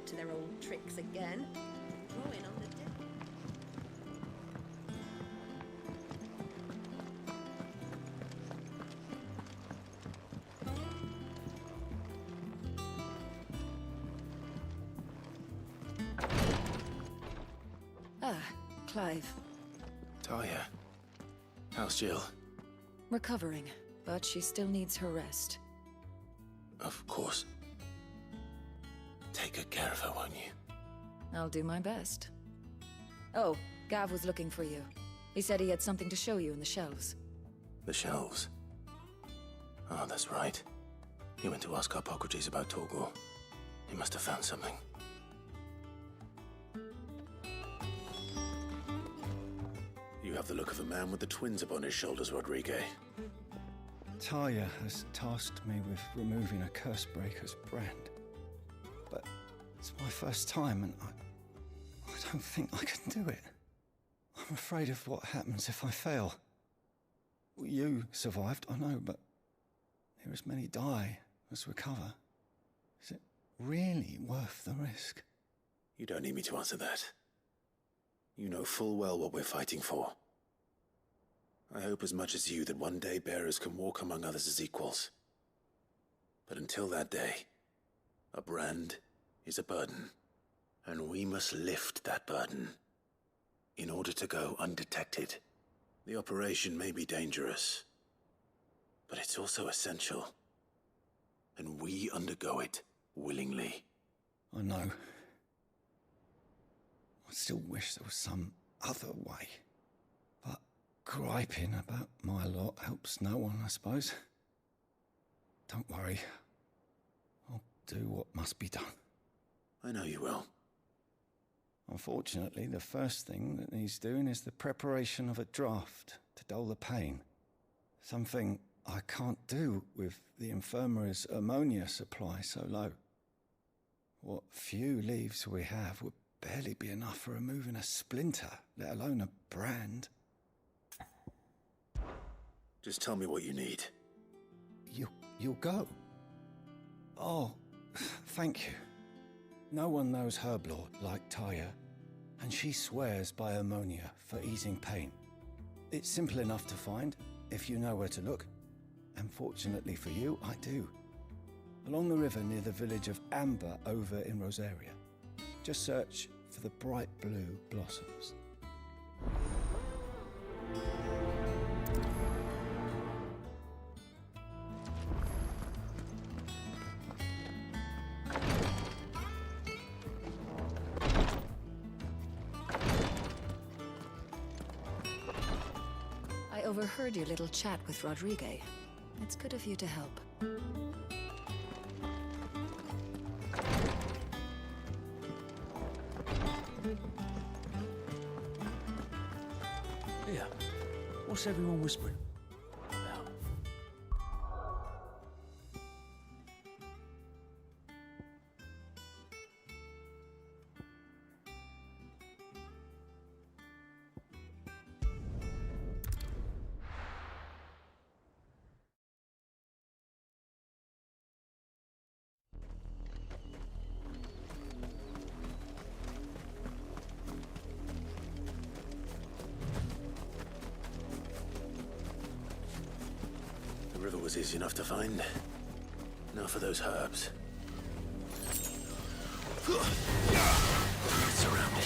up to their old tricks again. Drawing on the deck. Clive. Talia. How's Jill? Recovering, but she still needs her rest. Of course. Take good care of her, won't you? I'll do my best. Oh, Gav was looking for you. He said he had something to show you in the shelves. The shelves? Oh, that's right. He went to ask Harpocrates about Torgor. He must have found something. You have the look of a man with the twins upon his shoulders, Rodrigue. Talia has tasked me with removing a Cursebreaker's brand. But it's my first time, and I don't think I can do it. I'm afraid of what happens if I fail. You survived, I know, but there as many die as recover. Is it really worth the risk? You don't need me to answer that. You know full well what we're fighting for. I hope as much as you that one day bearers can walk among others as equals. But until that day, a brand is a burden, and we must lift that burden in order to go undetected. The operation may be dangerous, but it's also essential, and we undergo it willingly. I know. I still wish there was some other way. But griping about my lot helps no one, I suppose. Don't worry. I'll do what must be done. I know you will. Unfortunately, the first thing that needs doing is the preparation of a draft to dull the pain. Something I can't do with the infirmary's ammonia supply so low. What few leaves we have would barely be enough for removing a splinter, let alone a brand. Just tell me what you need. You'll go? Oh, thank you. No one knows Herblord like Talia, and she swears by ammonia for easing pain. It's simple enough to find, if you know where to look. And fortunately for you, I do. Along the river near the village of Amber over in Rosaria. Just search for the bright blue blossoms. I overheard your little chat with Rodrigue. It's good of you to help. Yeah. What's everyone whispering about? The river was easy enough to find. Now for those herbs. Surrounded.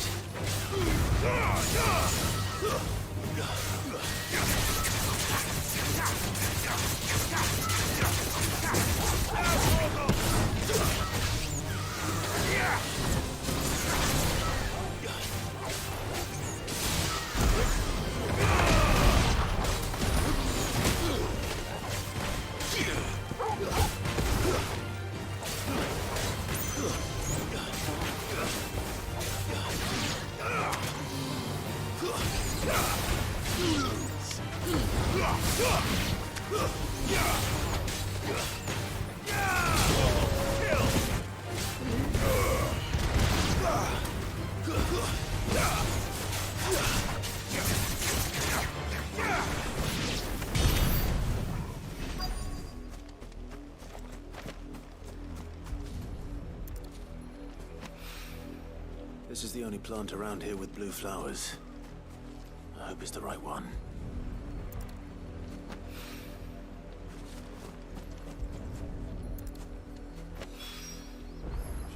This is the only plant around here with blue flowers. I hope it's the right one.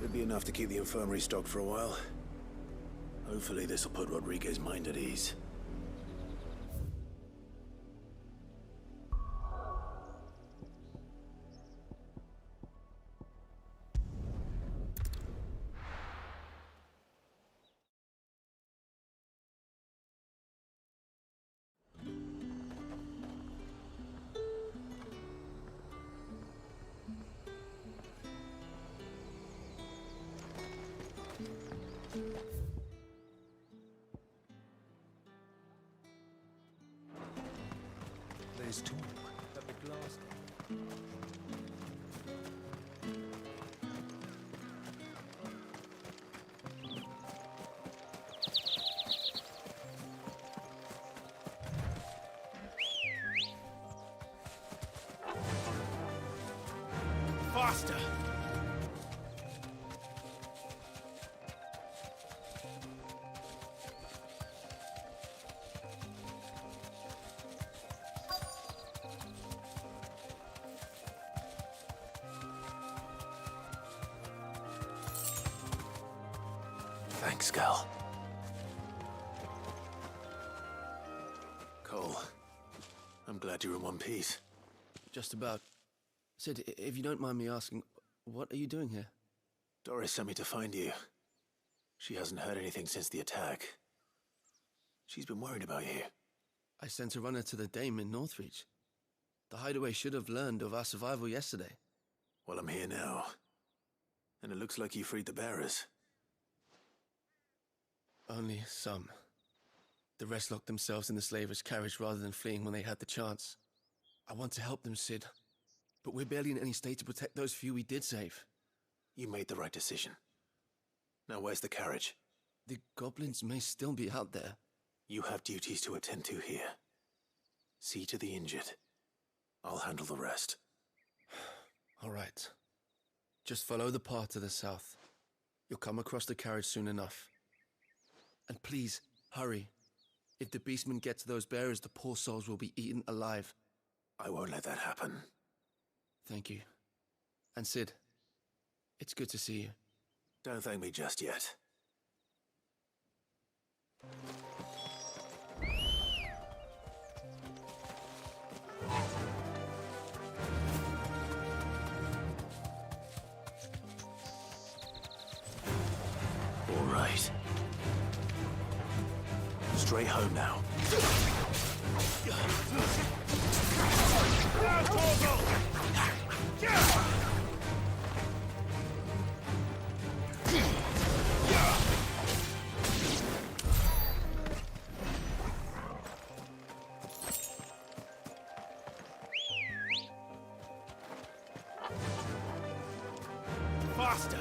Should be enough to keep the infirmary stocked for a while. Hopefully this will put Rodriguez's mind at ease. There's talk at the glass. Faster! Thanks, Gal. Cole, I'm glad you're in one piece. Just about. Sid, if you don't mind me asking, what are you doing here? Doris sent me to find you. She hasn't heard anything since the attack. She's been worried about you. I sent a runner to the Dame in Northreach. The hideaway should have learned of our survival yesterday. Well, I'm here now. And it looks like you freed the bearers. Only some. The rest locked themselves in the slaver's carriage rather than fleeing when they had the chance. I want to help them, Sid. But we're barely in any state to protect those few we did save. You made the right decision. Now where's the carriage? The goblins may still be out there. You have duties to attend to here. See to the injured. I'll handle the rest. All right. Just follow the path to the south. You'll come across the carriage soon enough. And please, hurry. If the beastmen get to those bearers, the poor souls will be eaten alive. I won't let that happen. Thank you. And Sid, it's good to see you. Don't thank me just yet. All right. Straight home now. Faster!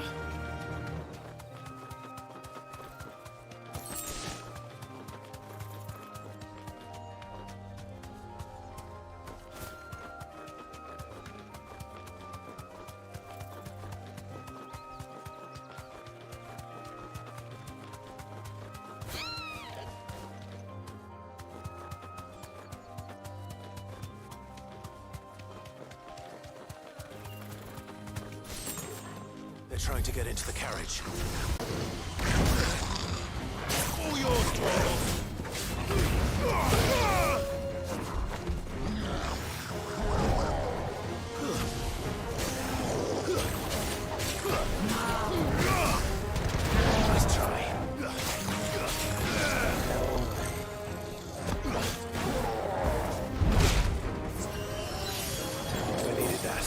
They're trying to get into the carriage. All yours, Dwarves! Nice try. I needed that.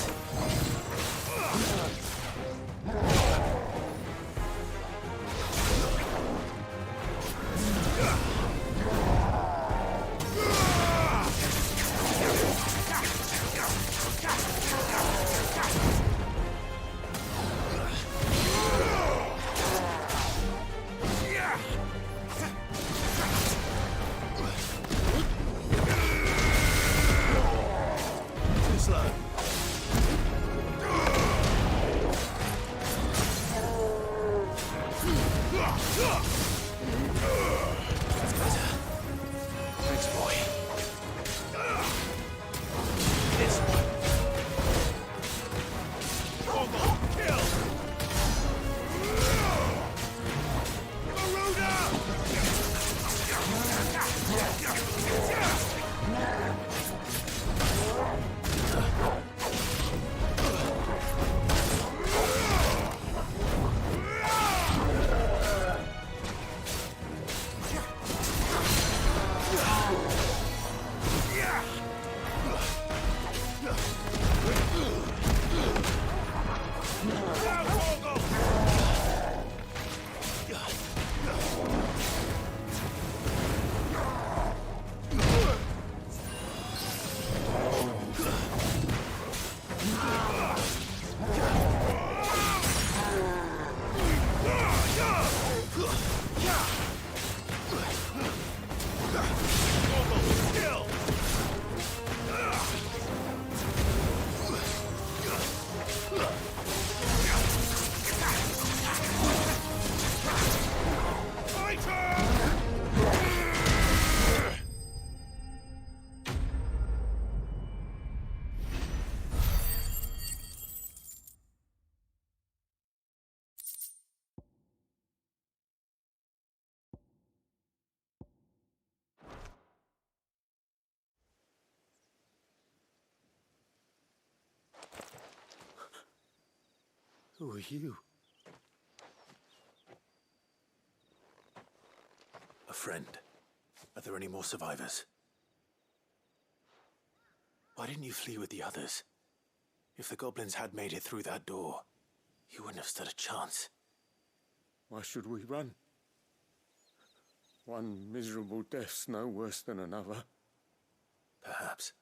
Who are you? A friend. Are there any more survivors? Why didn't you flee with the others? If the goblins had made it through that door, you wouldn't have stood a chance. Why should we run? One miserable death's no worse than another. Perhaps.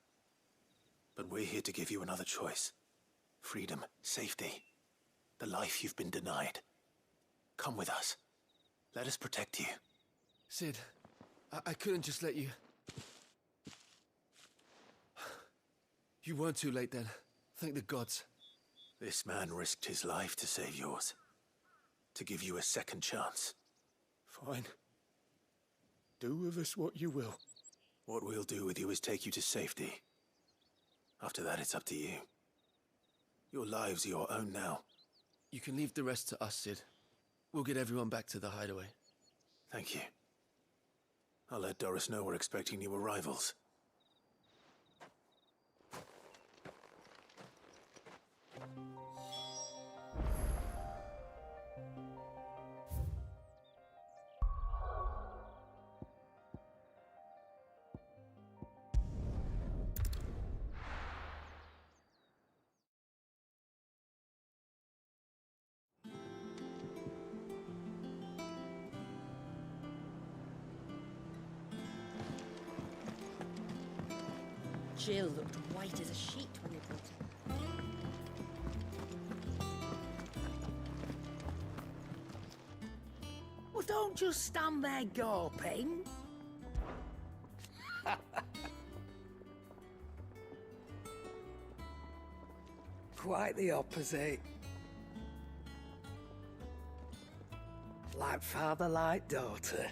But we're here to give you another choice. Freedom, safety, the life you've been denied. Come with us. Let us protect you. Sid, I couldn't just let you... You weren't too late then. Thank the gods. This man risked his life to save yours. To give you a second chance. Fine. Do with us what you will. What we'll do with you is take you to safety. After that, it's up to you. Your lives are your own now. You can leave the rest to us, Sid. We'll get everyone back to the hideaway. Thank you. I'll let Doris know we're expecting new arrivals. Jill looked white as a sheet when we brought her. Well, don't just stand there gawping. Quite the opposite. Like father, like daughter.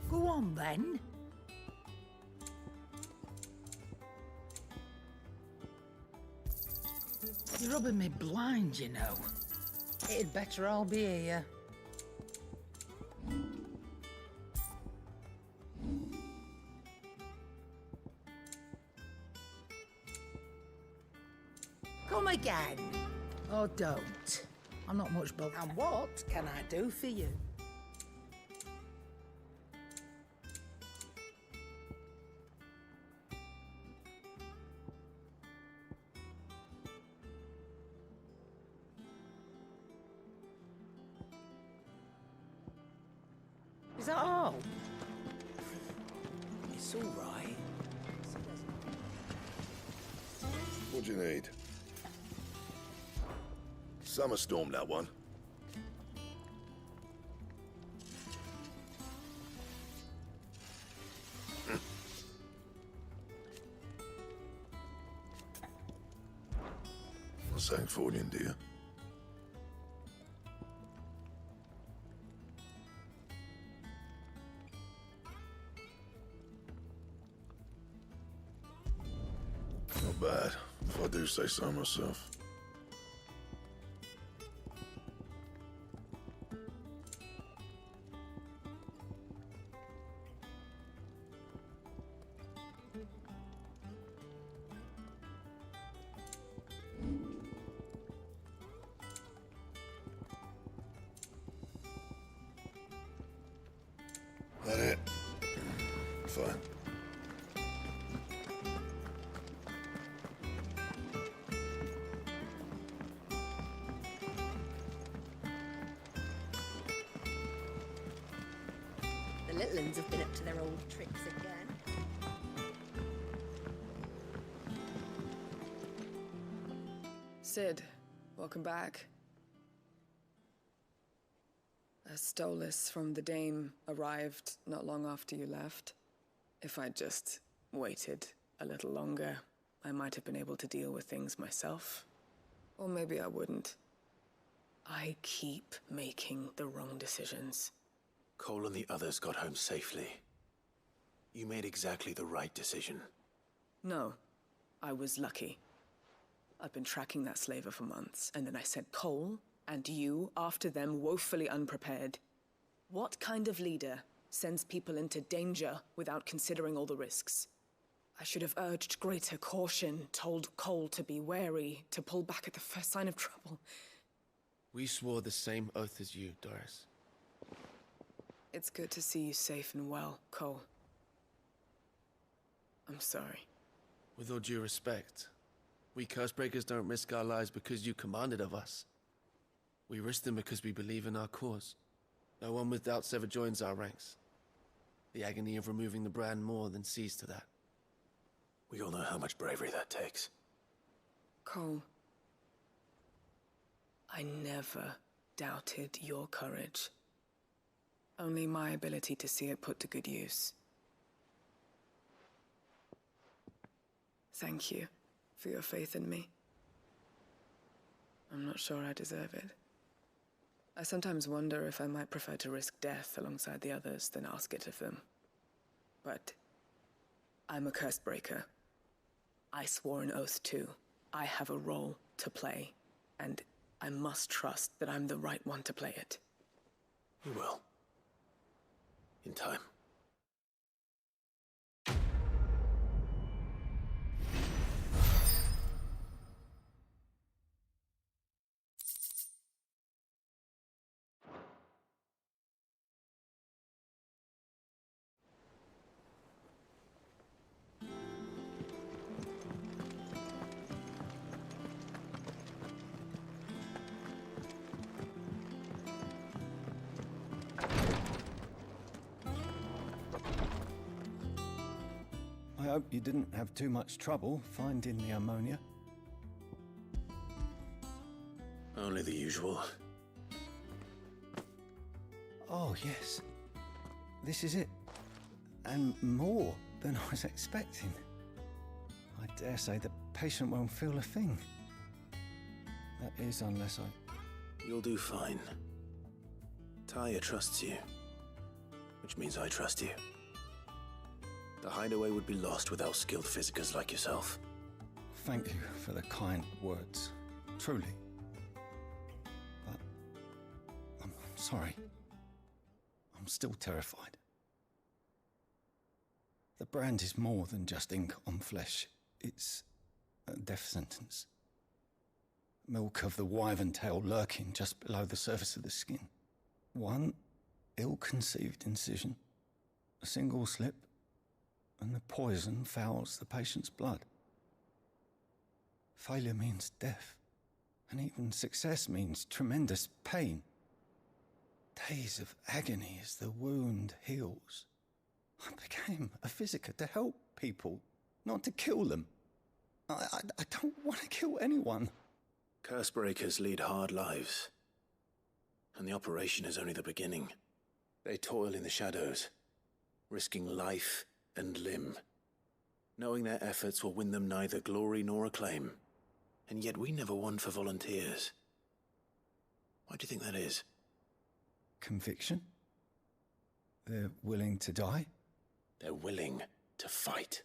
Go on, then. You're rubbing me blind, you know. It'd better all be here. Come again. Or don't. I'm not much bothered. And what can I do for you? Is that all? It's all right. What do you need? Summer storm, that one. What's that for you, dear? Not bad, if I do say so myself. That it? Fine. The little uns have been up to their old tricks again. Sid, welcome back. A Stolas from the Dame arrived not long after you left. If I'd just waited a little longer, I might have been able to deal with things myself. Or maybe I wouldn't. I keep making the wrong decisions. Cole and the others got home safely. You made exactly the right decision. No, I was lucky. I've been tracking that slaver for months, and then I sent Cole and you after them woefully unprepared. What kind of leader sends people into danger without considering all the risks? I should have urged greater caution, told Cole to be wary, to pull back at the first sign of trouble. We swore the same oath as you, Doris. It's good to see you safe and well, Cole. I'm sorry. With all due respect, we Cursebreakers don't risk our lives because you commanded of us. We risk them because we believe in our cause. No one with doubts ever joins our ranks. The agony of removing the brand more than sees to that. We all know how much bravery that takes. Cole, I never doubted your courage. Only my ability to see it put to good use. Thank you for your faith in me. I'm not sure I deserve it. I sometimes wonder if I might prefer to risk death alongside the others than ask it of them. But I'm a Cursebreaker. I swore an oath too. I have a role to play, and I must trust that I'm the right one to play it. You will. In time. I hope you didn't have too much trouble finding the ammonia. Only the usual. Oh, yes. This is it. And more than I was expecting. I dare say the patient won't feel a thing. That is, unless I... You'll do fine. Taya trusts you. Which means I trust you. The hideaway would be lost without skilled physicers like yourself. Thank you for the kind words. Truly. But... I'm sorry. I'm still terrified. The brand is more than just ink on flesh. It's a death sentence. Milk of the wyvern tail lurking just below the surface of the skin. One ill-conceived incision, a single slip, and the poison fouls the patient's blood. Failure means death, and even success means tremendous pain. Days of agony as the wound heals. I became a physiker to help people, not to kill them. I don't want to kill anyone. Cursebreakers lead hard lives. And the operation is only the beginning. They toil in the shadows, risking life and limb, knowing their efforts will win them neither glory nor acclaim. And yet we never won for volunteers. Why do you think that is? Conviction? They're willing to die? They're willing to fight.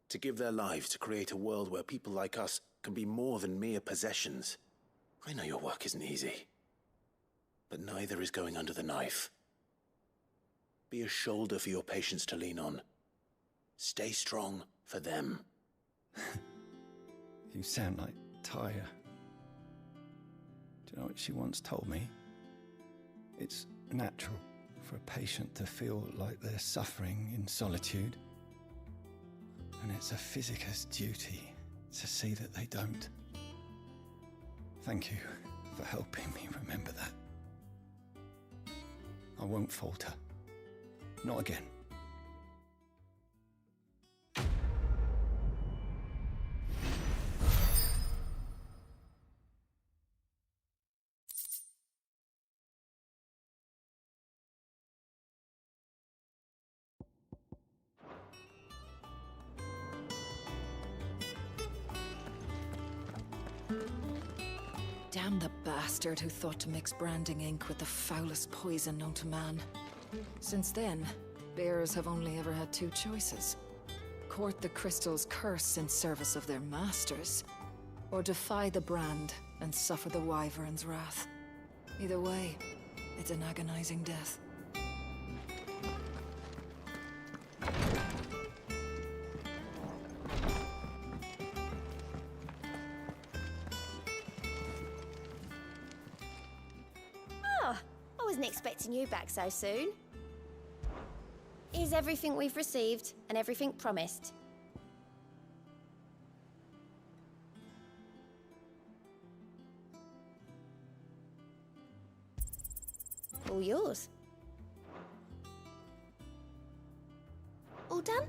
To give their lives to create a world where people like us can be more than mere possessions. I know your work isn't easy. But neither is going under the knife. Be a shoulder for your patients to lean on. Stay strong for them. You sound like Taya. Do you know what she once told me? It's natural for a patient to feel like they're suffering in solitude. And it's a physiker's duty to see that they don't. Thank you for helping me remember that. I won't falter. Not again. Damn the bastard who thought to mix branding ink with the foulest poison known to man. Since then, bearers have only ever had two choices. Court the crystal's curse in service of their masters, or defy the brand and suffer the wyvern's wrath. Either way, It's an agonizing death. Oh, I wasn't expecting you back so soon. Is everything we've received and everything promised? All yours. All done?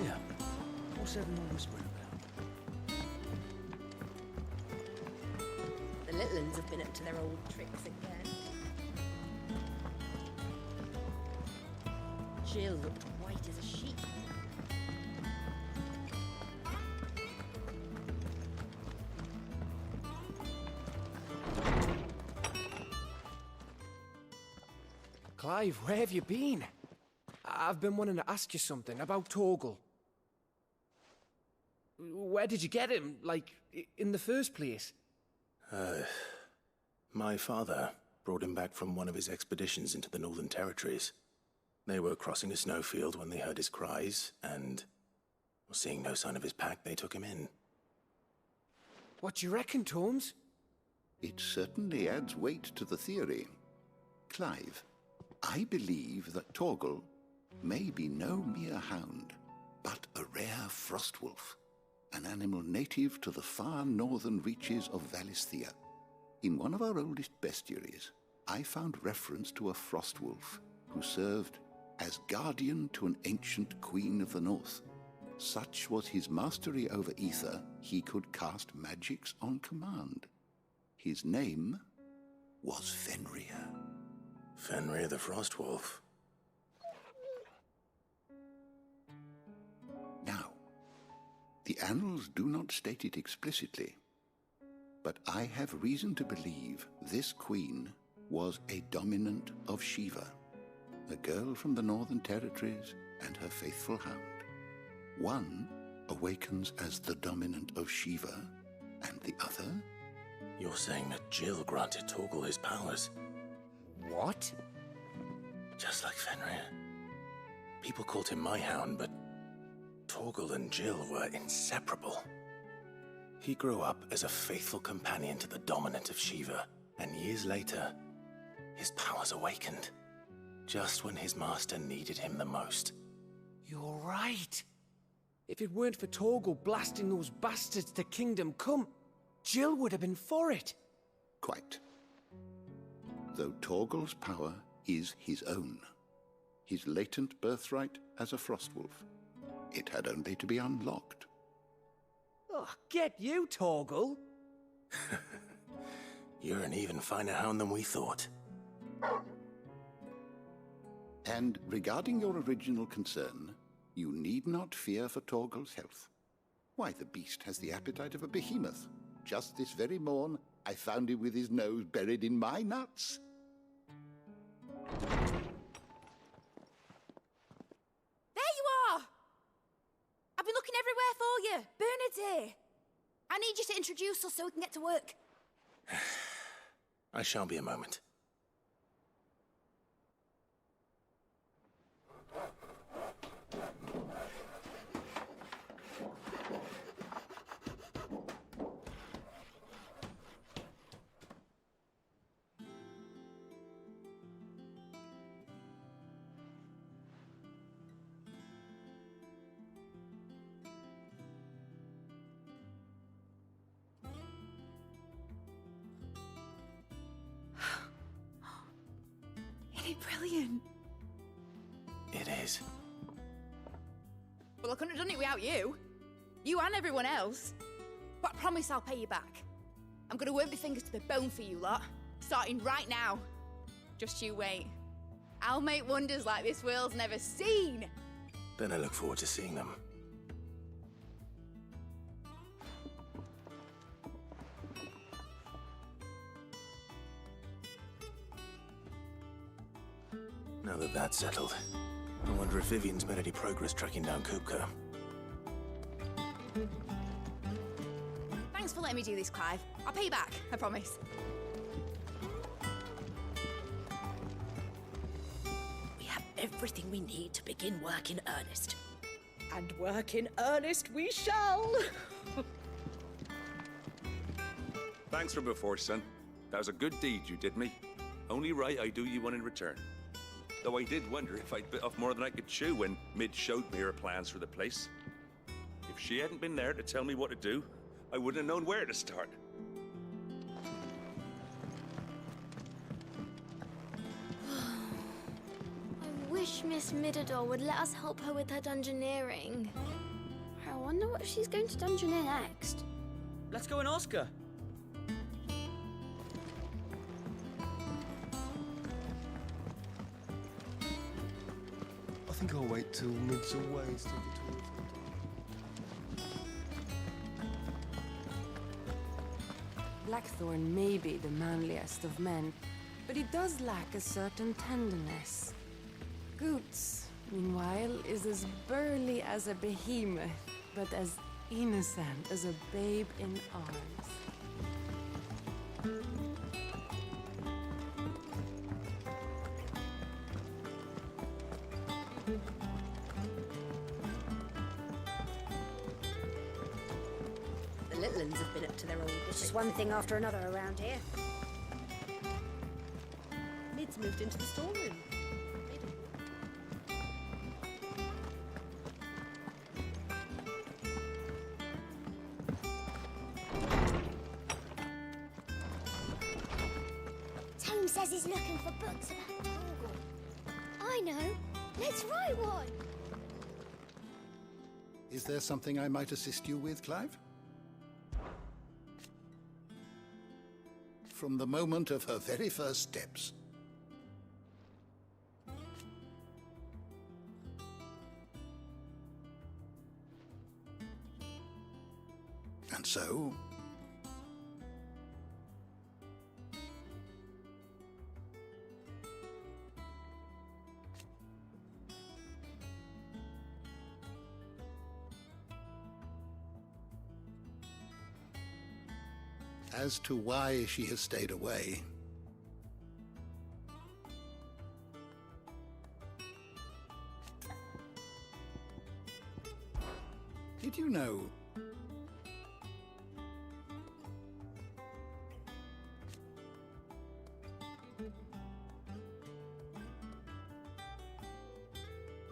Yeah. What's everyone whispering about? The little uns have been up to their old tricks again. Jill looked white as a sheet. Clive, where have you been? I've been wanting to ask you something about Torgal. Where did you get him, like, in the first place? My father brought him back from one of his expeditions into the Northern Territories. They were crossing a snowfield when they heard his cries, and, seeing no sign of his pack, they took him in. What do you reckon, Torms? It certainly adds weight to the theory. Clive, I believe that Torgal may be no mere hound, but a rare frostwolf, an animal native to the far northern reaches of Valisthea. In one of our oldest bestiaries, I found reference to a frostwolf who served as guardian to an ancient queen of the north. Such was his mastery over ether, he could cast magics on command. His name was Fenrir. Fenrir the Frostwolf. Now, the annals do not state it explicitly, but I have reason to believe this queen was a dominant of Shiva, a girl from the Northern Territories and her faithful hound. One awakens as the dominant of Shiva, and the other? You're saying that Jill granted Torgal his powers? What? Just like Fenrir. People called him my hound, but Torgal and Jill were inseparable. He grew up as a faithful companion to the dominant of Shiva, and years later, his powers awakened. Just when his master needed him the most. You're right. If it weren't for Torgal blasting those bastards to Kingdom Come, Jill would have been for it. Quite. Though Torgal's power is his own, his latent birthright as a Frostwolf, it had only to be unlocked. Oh, get you, Torgal! You're an even finer hound than we thought. And regarding your original concern, you need not fear for Torgal's health. Why, the beast has the appetite of a behemoth. Just this very morn, I found him with his nose buried in my nuts. There you are! I've been looking everywhere for you. Bernard's here. I need you to introduce us so we can get to work. I shall be a moment. Isn't it brilliant? It is. Well, I couldn't have done it without you. You and everyone else. But I promise I'll pay you back. I'm gonna work my fingers to the bone for you lot. Starting right now. Just you wait. I'll make wonders like this world's never seen. Then I look forward to seeing them. Now that that's settled, I wonder if Vivian's made any progress tracking down Kupka. Thanks for letting me do this, Clive. I'll pay you back, I promise. everything we need to begin work in earnest. And work in earnest we shall! Thanks for before, son. That was a good deed you did me. Only right I do you one in return. Though I did wonder if I'd bit off more than I could chew when Mid showed me her plans for the place. If she hadn't been there to tell me what to do, I wouldn't have known where to start. I wish Miss Midador would let us help her with her dungeoneering. I wonder what she's going to dungeoneer next. Let's go and ask her. I think I'll wait till Mid's away instead of Blackthorn may be the manliest of men, but he does lack a certain tenderness. Goots, meanwhile, is as burly as a behemoth, but as innocent as a babe in arms. The little uns have been up to their old It's just one thing after another around here. Mid's moved into the storeroom. Tome says he's looking for books about Torgal. I know. Let's write one. Is there something I might assist you with, Clive? From the moment of her very first steps. And so, as to why she has stayed away, did you know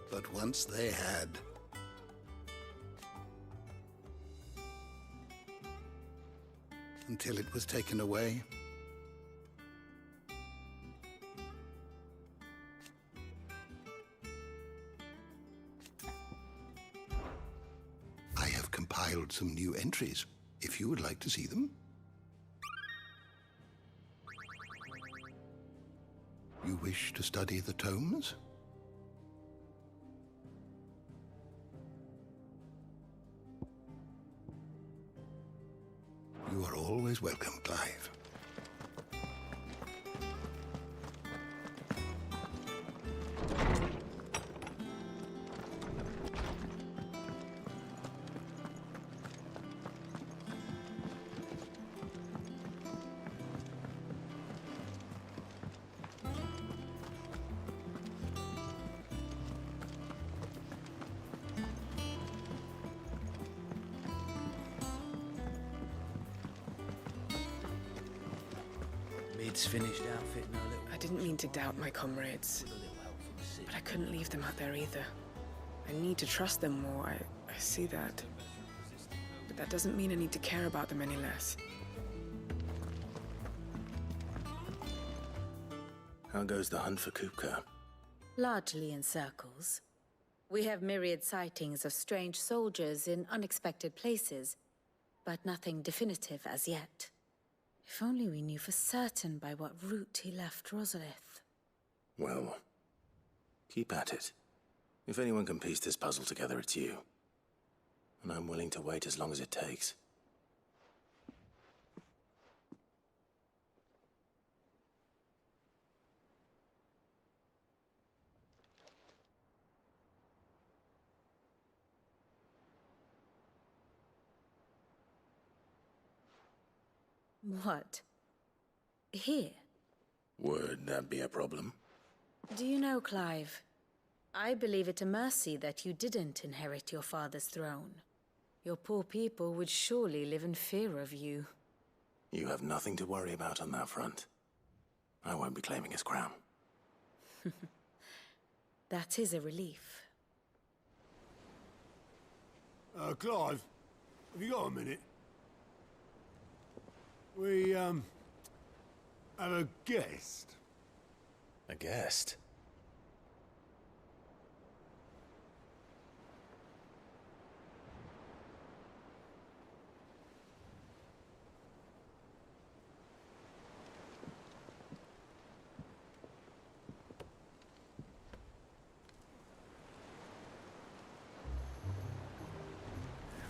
but once they had until it was taken away? I have compiled some new entries, if you would like to see them. You wish to study the tomes? You are always welcome, Clive. Mid's finished outfitting her little... I didn't mean to doubt my comrades, but I couldn't leave them out there either. I need to trust them more, I see that. But that doesn't mean I need to care about them any less. How goes the hunt for Kupka? Largely in circles. We have myriad sightings of strange soldiers in unexpected places, but nothing definitive as yet. If only we knew for certain by what route he left Rosalith. Well, keep at it. If anyone can piece this puzzle together, it's you. And I'm willing to wait as long as it takes. What? Here? Would that be a problem? Do you know, Clive? I believe it a mercy that you didn't inherit your father's throne. Your poor people would surely live in fear of you. You have nothing to worry about on that front. I won't be claiming his crown. That is a relief. Clive, have you got a minute? We, have a guest. A guest?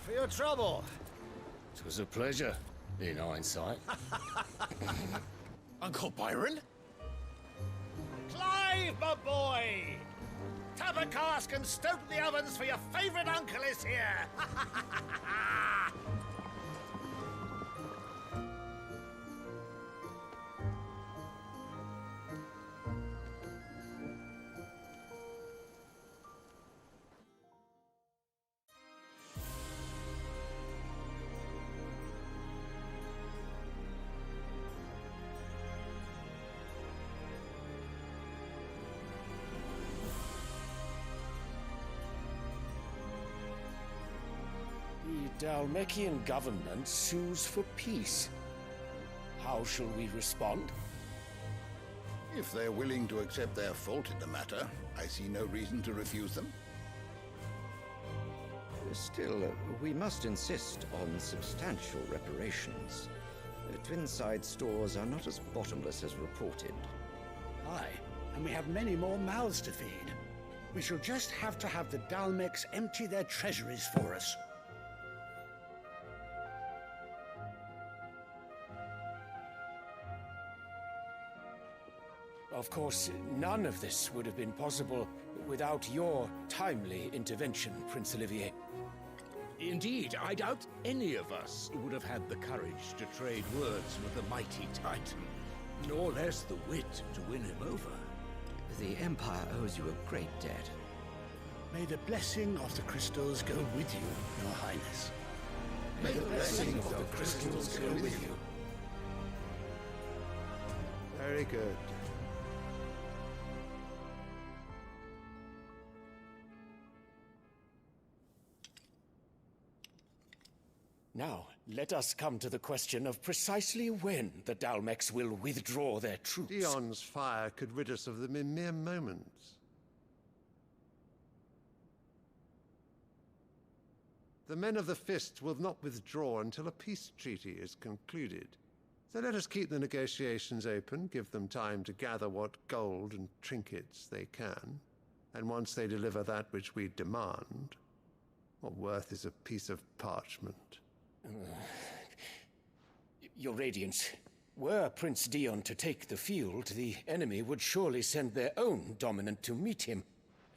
For your trouble. It was a pleasure, in hindsight. Uncle Byron? Clive, my boy! Tap a cask and stoke the ovens for your favourite uncle is here! The Dalmekian government sues for peace. How shall we respond? If they're willing to accept their fault in the matter, I see no reason to refuse them. Still, we must insist on substantial reparations. Twinside stores are not as bottomless as reported. Aye, and we have many more mouths to feed. We shall just have to have the Dalmecs empty their treasuries for us. Of course, none of this would have been possible without your timely intervention, Prince Olivier. Indeed, I doubt any of us would have had the courage to trade words with the mighty Titan, nor less the wit to win him over. The Empire owes you a great debt. May the blessing of the crystals go with you, Your Highness. May the blessing of the crystals go with you. Very good. Now, let us come to the question of precisely when the Dalmecs will withdraw their troops. Dion's fire could rid us of them in mere moments. The men of the Fist will not withdraw until a peace treaty is concluded. So let us keep the negotiations open, give them time to gather what gold and trinkets they can, and once they deliver that which we demand, what worth is a piece of parchment? Your Radiance, were Prince Dion to take the field, the enemy would surely send their own dominant to meet him.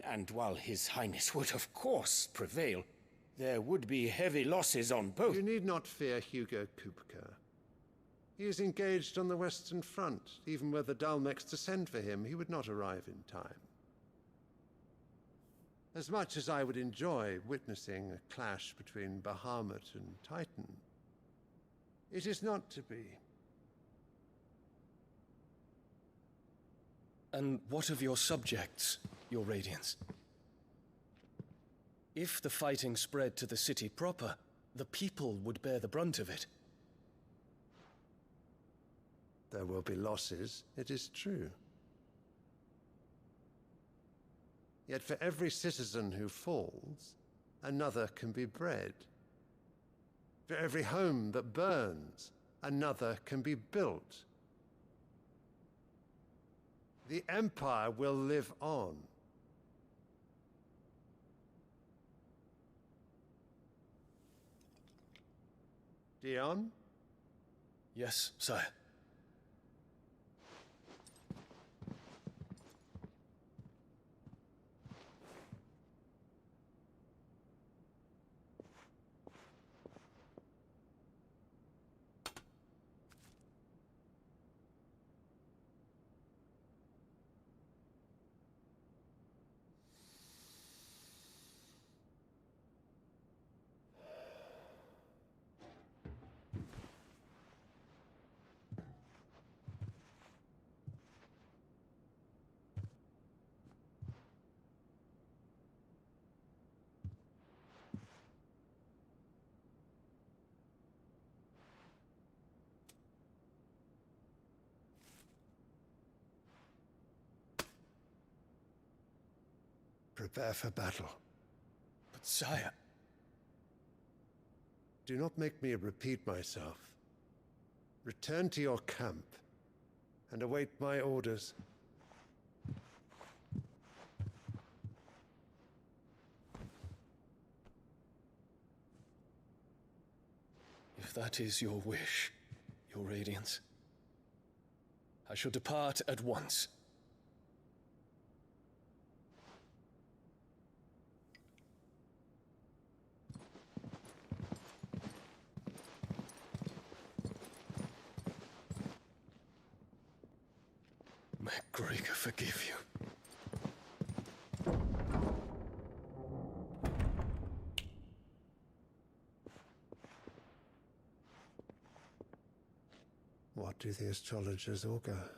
And while His Highness would of course prevail, there would be heavy losses on both. You need not fear Hugo Kupka. He is engaged on the Western Front. Even were the Dalmecs to send for him, he would not arrive in time. As much as I would enjoy witnessing a clash between Bahamut and Titan, it is not to be. And what of your subjects, Your Radiance? If the fighting spread to the city proper, the people would bear the brunt of it. There will be losses, it is true. Yet for every citizen who falls, another can be bred. For every home that burns, another can be built. The Empire will live on. Dion? Yes, sire. prepare for battle. But sire... Do not make me repeat myself. Return to your camp and await my orders. If that is your wish, Your Radiance, I shall depart at once. MacGregor forgive you. What do the astrologers augur?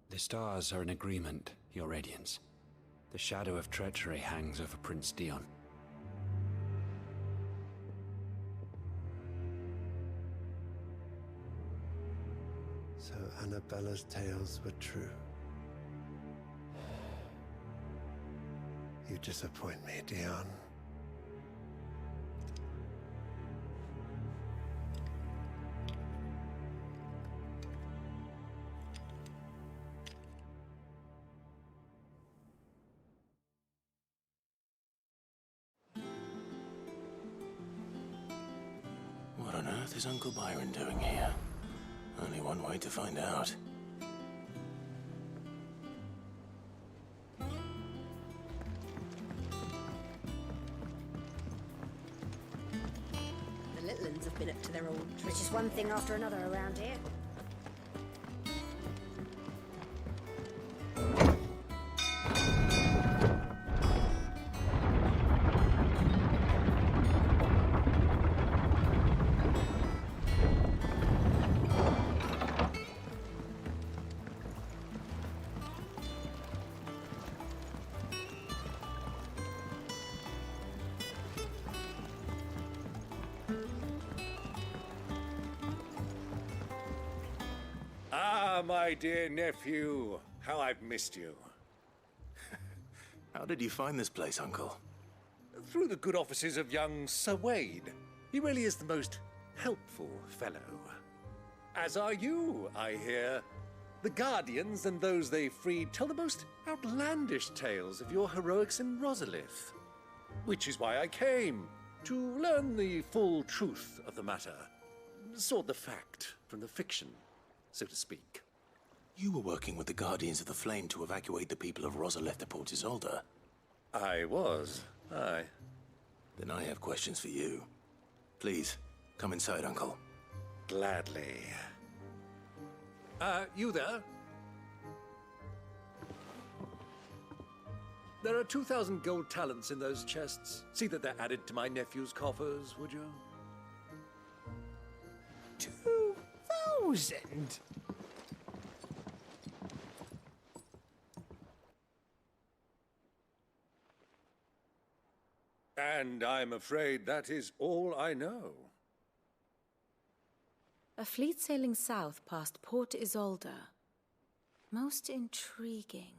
The stars are in agreement, Your Radiance. The shadow of treachery hangs over Prince Dion. So Annabella's tales were true. You disappoint me, Dion. What on earth is Uncle Byron doing here? Only one way to find out. The little uns have been up to their old tricks. It's just one thing after another around here. Ah, my dear nephew, how I've missed you. How did you find this place, Uncle? Through the good offices of young Sir Wade. He really is the most helpful fellow. As are you, I hear. The Guardians and those they freed tell the most outlandish tales of your heroics in Rosalith. Which is why I came, to learn the full truth of the matter. Sort the fact from the fiction, so to speak. You were working with the Guardians of the Flame to evacuate the people of Rosalith to Port Isolde. I was, aye. Then I have questions for you. Please, come inside, Uncle. Gladly. You there? There are 2,000 gold talents in those chests. See that they're added to my nephew's coffers, would you? 2,000? And I'm afraid that is all I know. A fleet sailing south past Port Isolde. Most intriguing.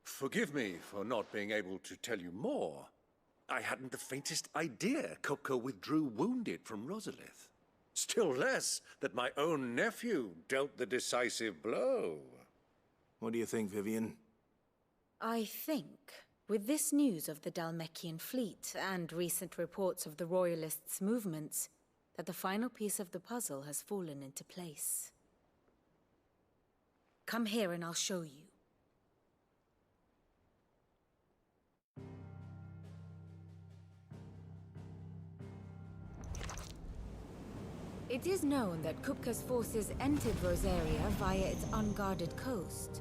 Forgive me for not being able to tell you more. I hadn't the faintest idea Kupka withdrew wounded from Rosalith. Still less that my own nephew dealt the decisive blow. What do you think, Vivian? I think, with this news of the Dhalmekian fleet and recent reports of the Royalists' movements, that the final piece of the puzzle has fallen into place. Come here and I'll show you. It is known that Kupka's forces entered Rosaria via its unguarded coast.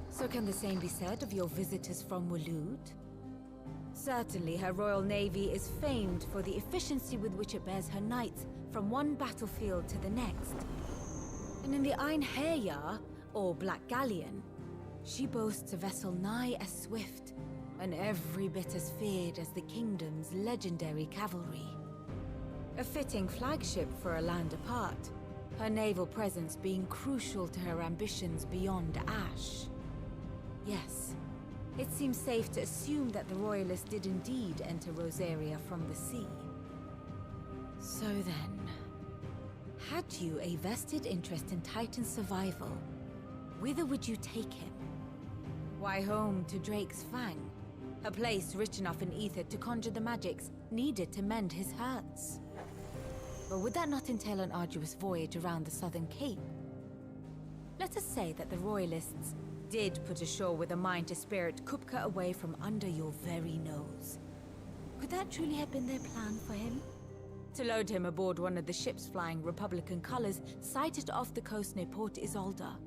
So can the same be said of your visitors from Waloed? Certainly her Royal Navy is famed for the efficiency with which it bears her knights from one battlefield to the next. And in the Einherjar, or Black Galleon, she boasts a vessel nigh as swift, and every bit as feared as the kingdom's legendary cavalry. A fitting flagship for a land apart, her naval presence being crucial to her ambitions beyond Ash. Yes, it seems safe to assume that the Royalists did indeed enter Rosaria from the sea. So then, had you a vested interest in Titan's survival, whither would you take him? Why, home to Drake's Fang, a place rich enough in ether to conjure the magics needed to mend his hurts. But would that not entail an arduous voyage around the southern cape? Let us say that the Royalists did put ashore with a mind to spirit Kupka away from under your very nose. Could that truly have been their plan for him? To load him aboard one of the ships flying Republican colors sighted off the coast near Port Isolde.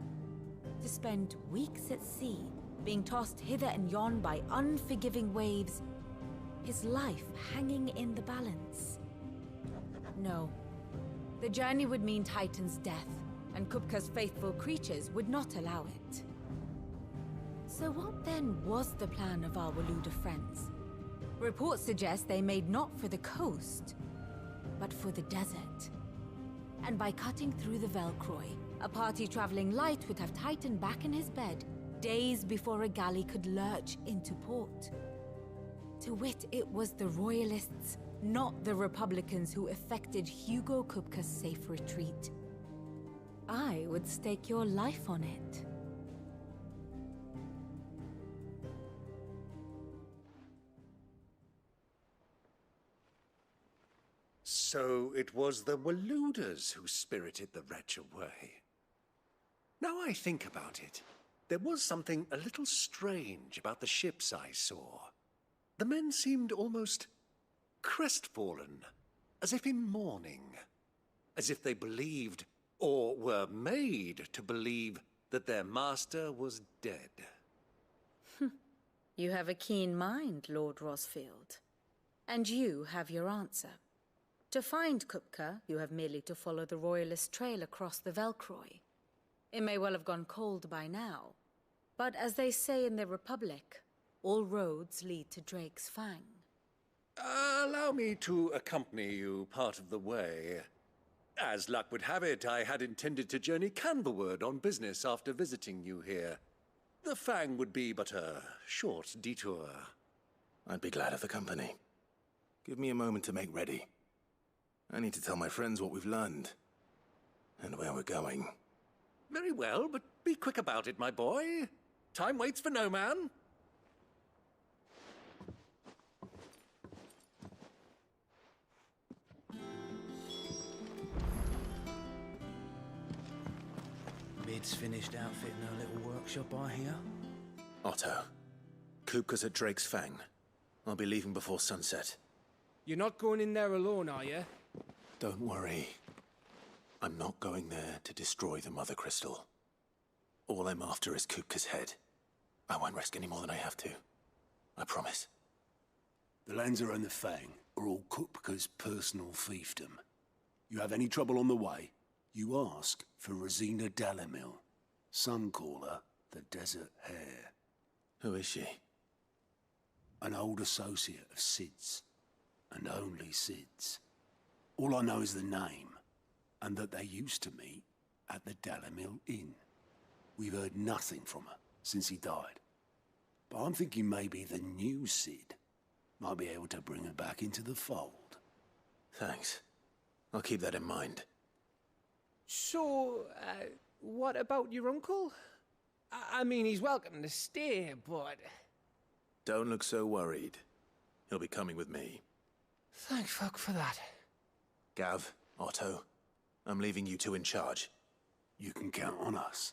To spend weeks at sea, being tossed hither and yon by unforgiving waves, his life hanging in the balance. No. The journey would mean Titan's death, and Kupka's faithful creatures would not allow it. So what then was the plan of our Waluda friends? Reports suggest they made not for the coast, but for the desert. And by cutting through the Velcroy, a party traveling light would have Titan back in his bed days before a galley could lurch into port. To wit, it was the Royalists, not the Republicans, who effected Hugo Kupka's safe retreat. I would stake your life on it. So it was the Waludas who spirited the wretch away. Now I think about it, there was something a little strange about the ships I saw. The men seemed almost crestfallen, as if in mourning, as if they believed, or were made to believe, that their master was dead. You have a keen mind, Lord Rosfield. And you have your answer. To find Kupka, you have merely to follow the Royalist trail across the Velcroy. It may well have gone cold by now, but as they say in the Republic, all roads lead to Drake's Fang. Allow me to accompany you part of the way. As luck would have it, I had intended to journey Canverward on business after visiting you here. The Fang would be but a short detour. I'd be glad of the company. Give me a moment to make ready. I need to tell my friends what we've learned, and where we're going. Very well, but be quick about it, my boy. Time waits for no man. Mid's finished outfitting her little workshop, I hear. Otto, Kupka's at Drake's Fang. I'll be leaving before sunset. You're not going in there alone, are you? Don't worry. I'm not going there to destroy the Mother Crystal. All I'm after is Kupka's head. I won't risk any more than I have to. I promise. The Lanza and the Fang are all Kupka's personal fiefdom. You have any trouble on the way, you ask for Rosina Dalamil. Some call her the Desert Hare. Who is she? An old associate of Sid's, and only Sid's. All I know is the name, and that they used to meet at the Dalamil Inn. We've heard nothing from her since he died. But I'm thinking maybe the new Sid might be able to bring her back into the fold. Thanks. I'll keep that in mind. So, what about your uncle? I mean, he's welcome to stay, but... Don't look so worried. He'll be coming with me. Thank fuck for that. Gav, Otto, I'm leaving you two in charge. You can count on us.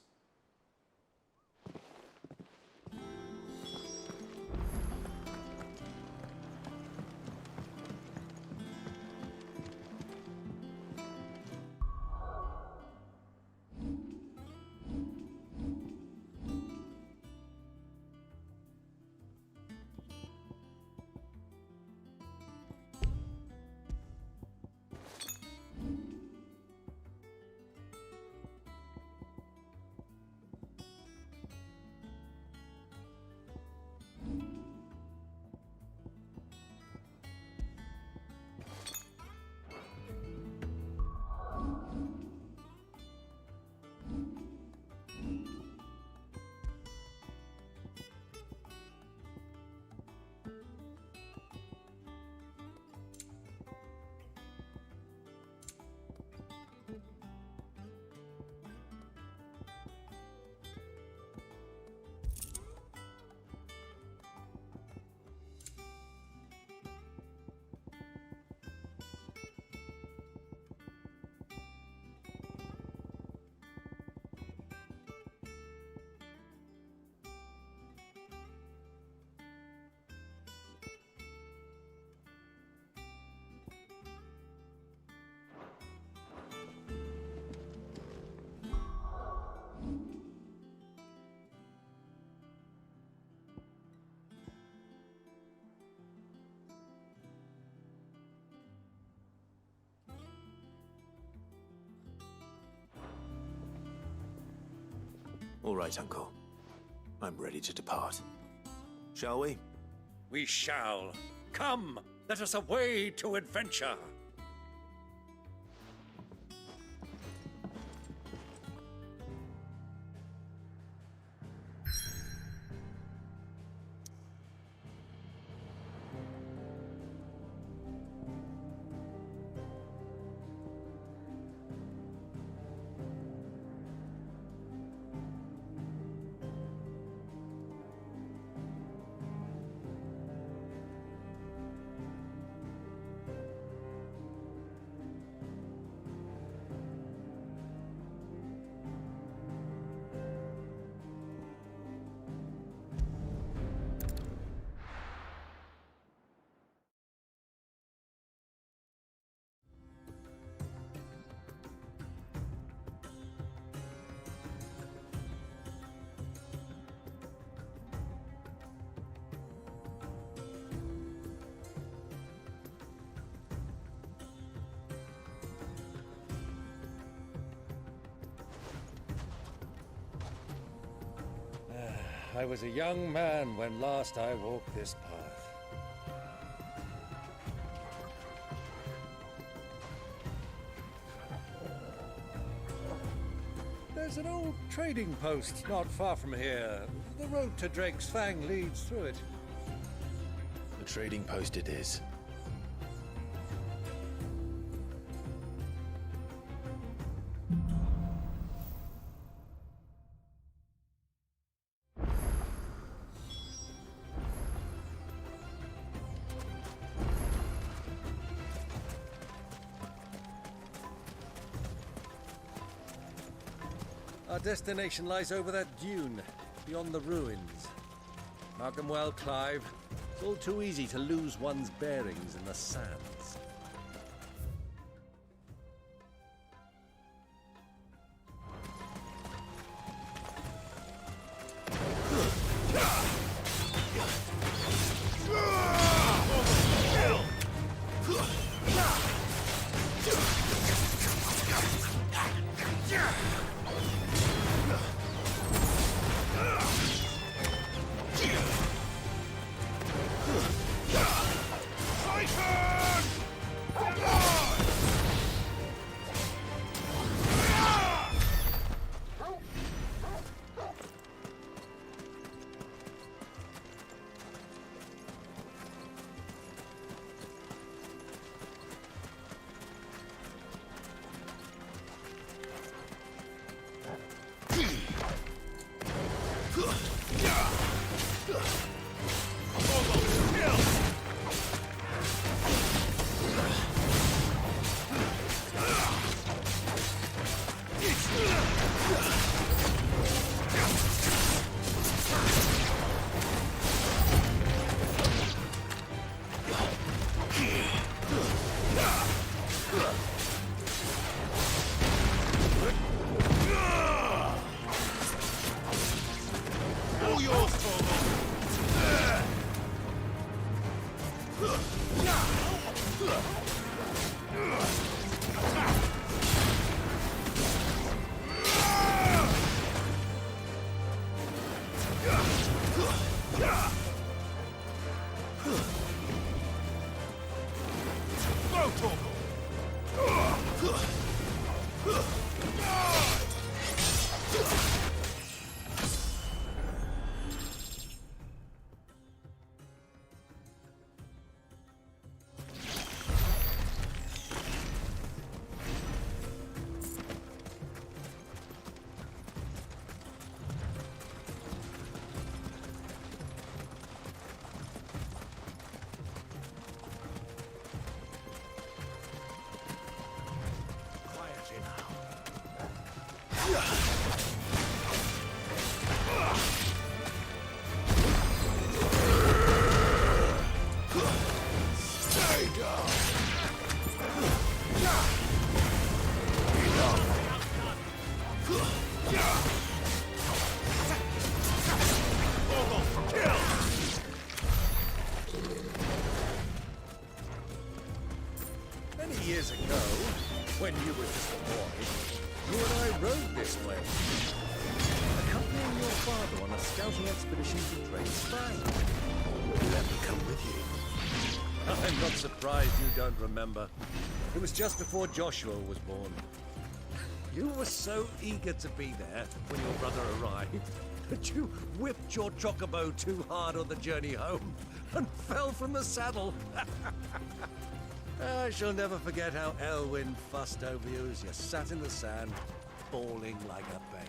All right, Uncle. I'm ready to depart. Shall we? We shall. Come, let us away to adventure. I was a young man when last I walked this path. There's an old trading post not far from here. The road to Drake's Fang leads through it. The trading post it is. Our destination lies over that dune, beyond the ruins. Mark them well, Clive. It's all too easy to lose one's bearings in the sands. Many years ago, when you were just a boy, you and I rode this way. A couple me and your father on a scouting expedition to train spies. Let me come with you. I'm not surprised you don't remember. It was just before Joshua was born. You were so eager to be there when your brother arrived that you whipped your chocobo too hard on the journey home and fell from the saddle. I shall never forget how Elwyn fussed over you as you sat in the sand, bawling like a babe.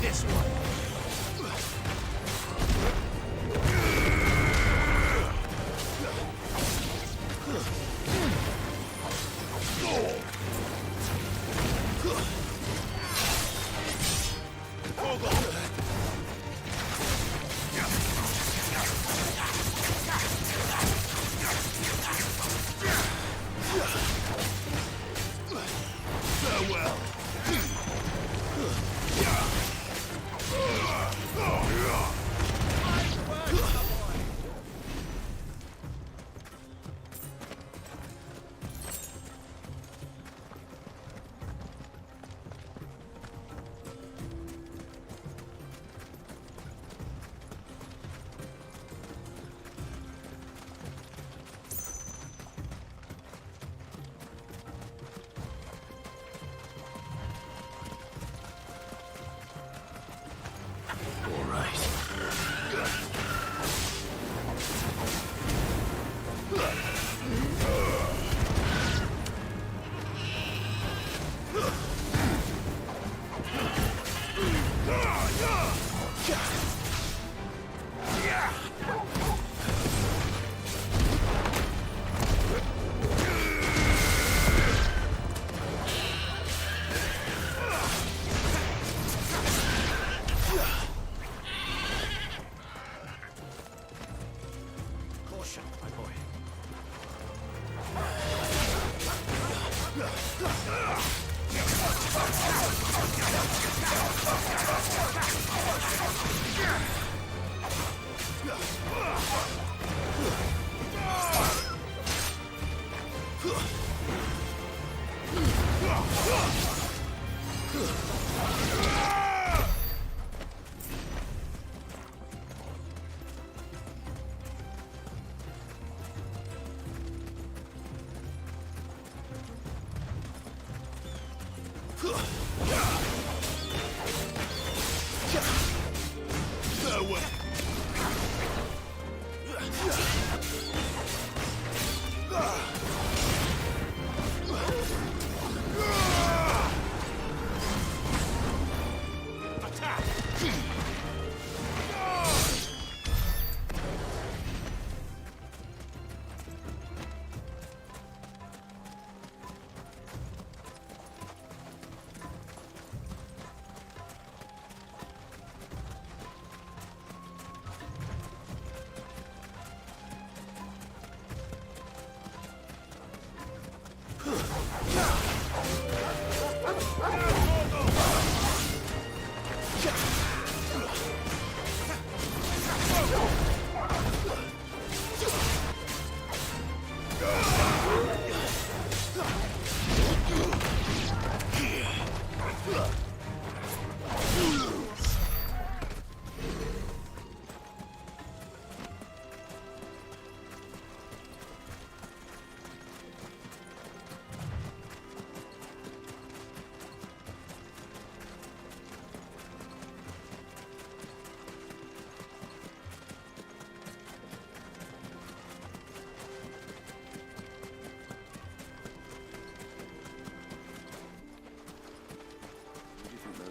This one. Farewell.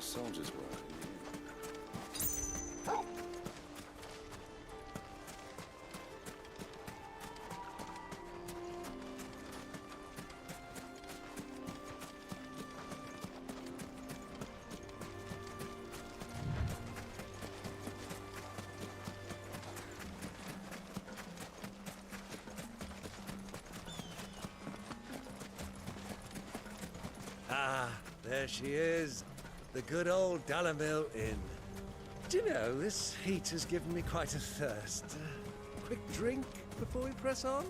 Soldiers were. there she is. The good old Dalamil Inn. Do you know, this heat has given me quite a thirst. Quick drink before we press on?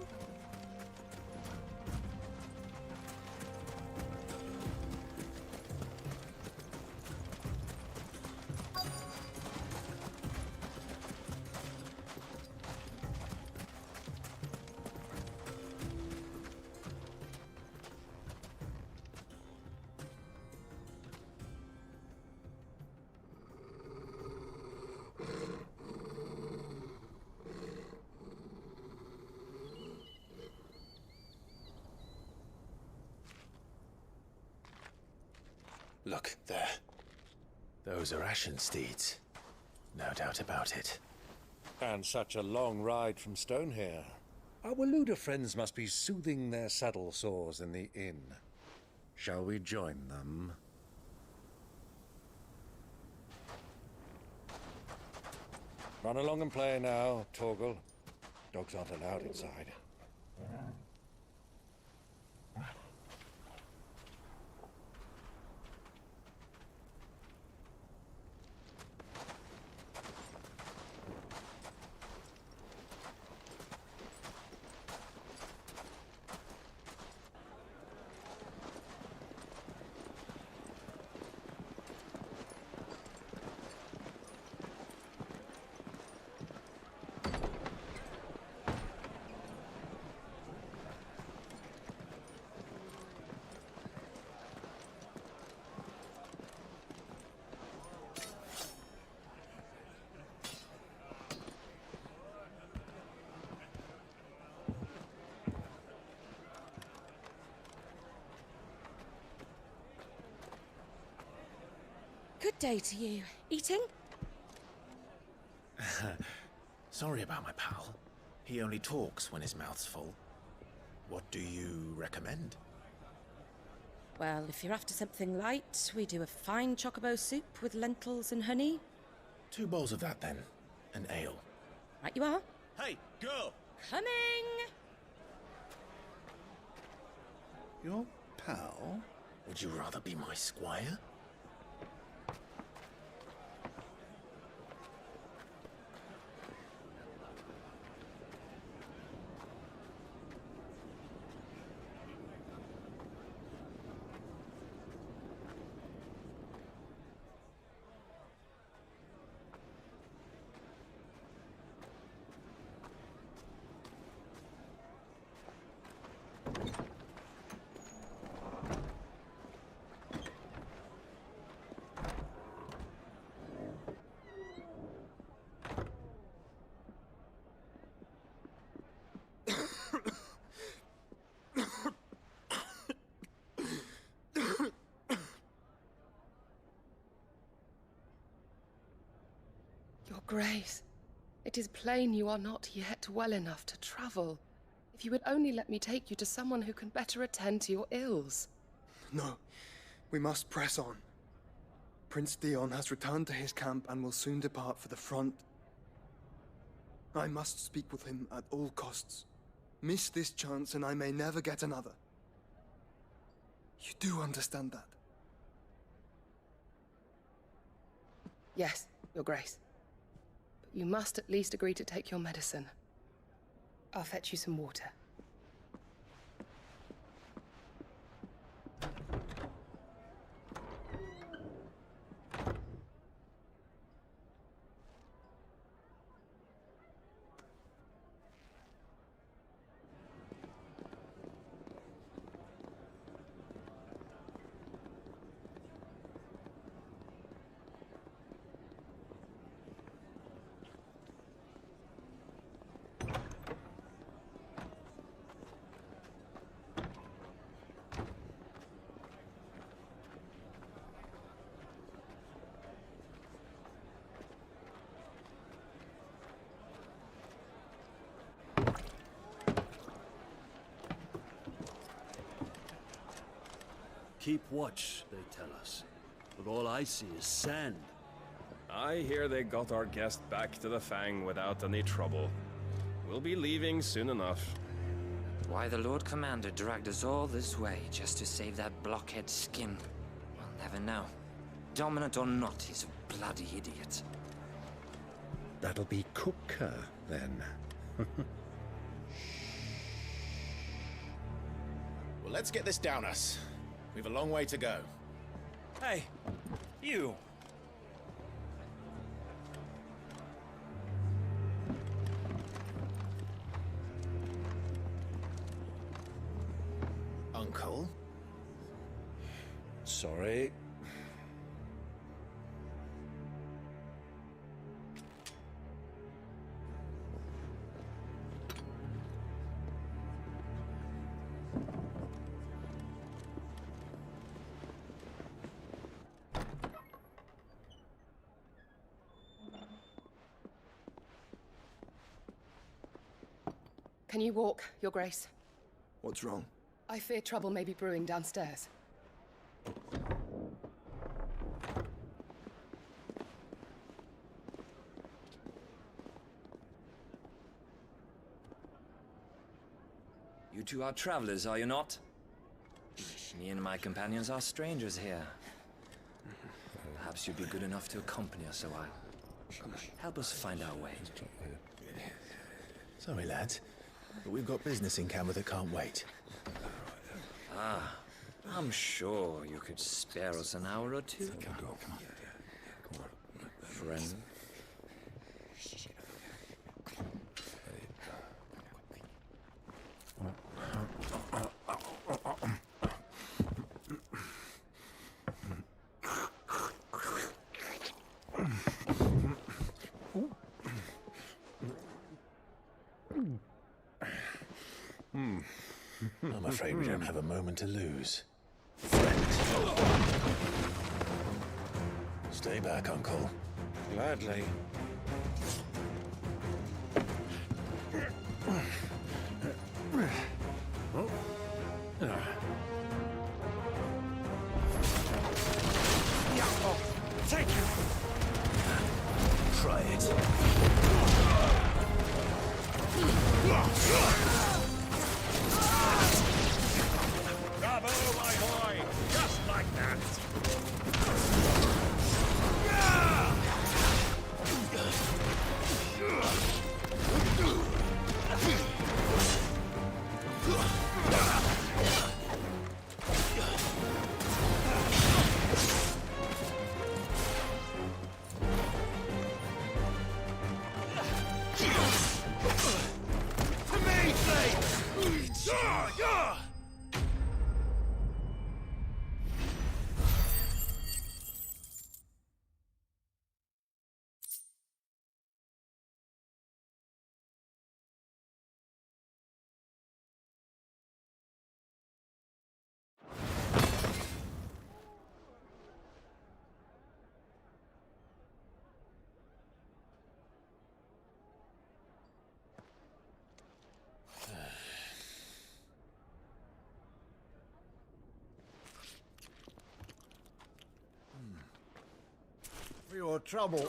Look, there. Those are Ashen steeds. No doubt about it. And such a long ride from Stonehair. Our Luda friends must be soothing their saddle sores in the inn. Shall we join them? Run along and play now, Torgal. Dogs aren't allowed inside. Good day to you. Eating? Sorry about my pal. He only talks when his mouth's full. What do you recommend? Well, if you're after something light, we do a fine chocobo soup with lentils and honey. 2 bowls of that, then. An ale. Right you are. Hey, girl! Coming! Your pal? Would you rather be my squire? Your Grace, it is plain you are not yet well enough to travel. If you would only let me take you to someone who can better attend to your ills. No, we must press on. Prince Dion has returned to his camp and will soon depart for the front. I must speak with him at all costs. Miss this chance and I may never get another. You do understand that? Yes, Your Grace. But you must at least agree to take your medicine. I'll fetch you some water. Keep watch, they tell us. But all I see is sand. I hear they got our guest back to the Fang without any trouble. We'll be leaving soon enough. Why the Lord Commander dragged us all this way just to save that blockhead's skin, I'll Heaven now. Dominant or not, he's a bloody idiot. That'll be Cooker, then. Well, let's get this down us. We've a long way to go. Hey, you! Uncle? Sorry. Can you walk, Your Grace? What's wrong? I fear trouble may be brewing downstairs. You two are travelers, are you not? Me and my companions are strangers here. Perhaps you'd be good enough to accompany us a while. Help us find our way. Sorry, lads, but we've got business in camera that can't wait. Ah, I'm sure you could spare us an hour or two. Come on. Friend. I'm afraid we don't have a moment to lose. Stay back, Uncle. Gladly. Take you! Try it. Bravo, my boy! Just like that! To me, Blade! Yeah! For your trouble.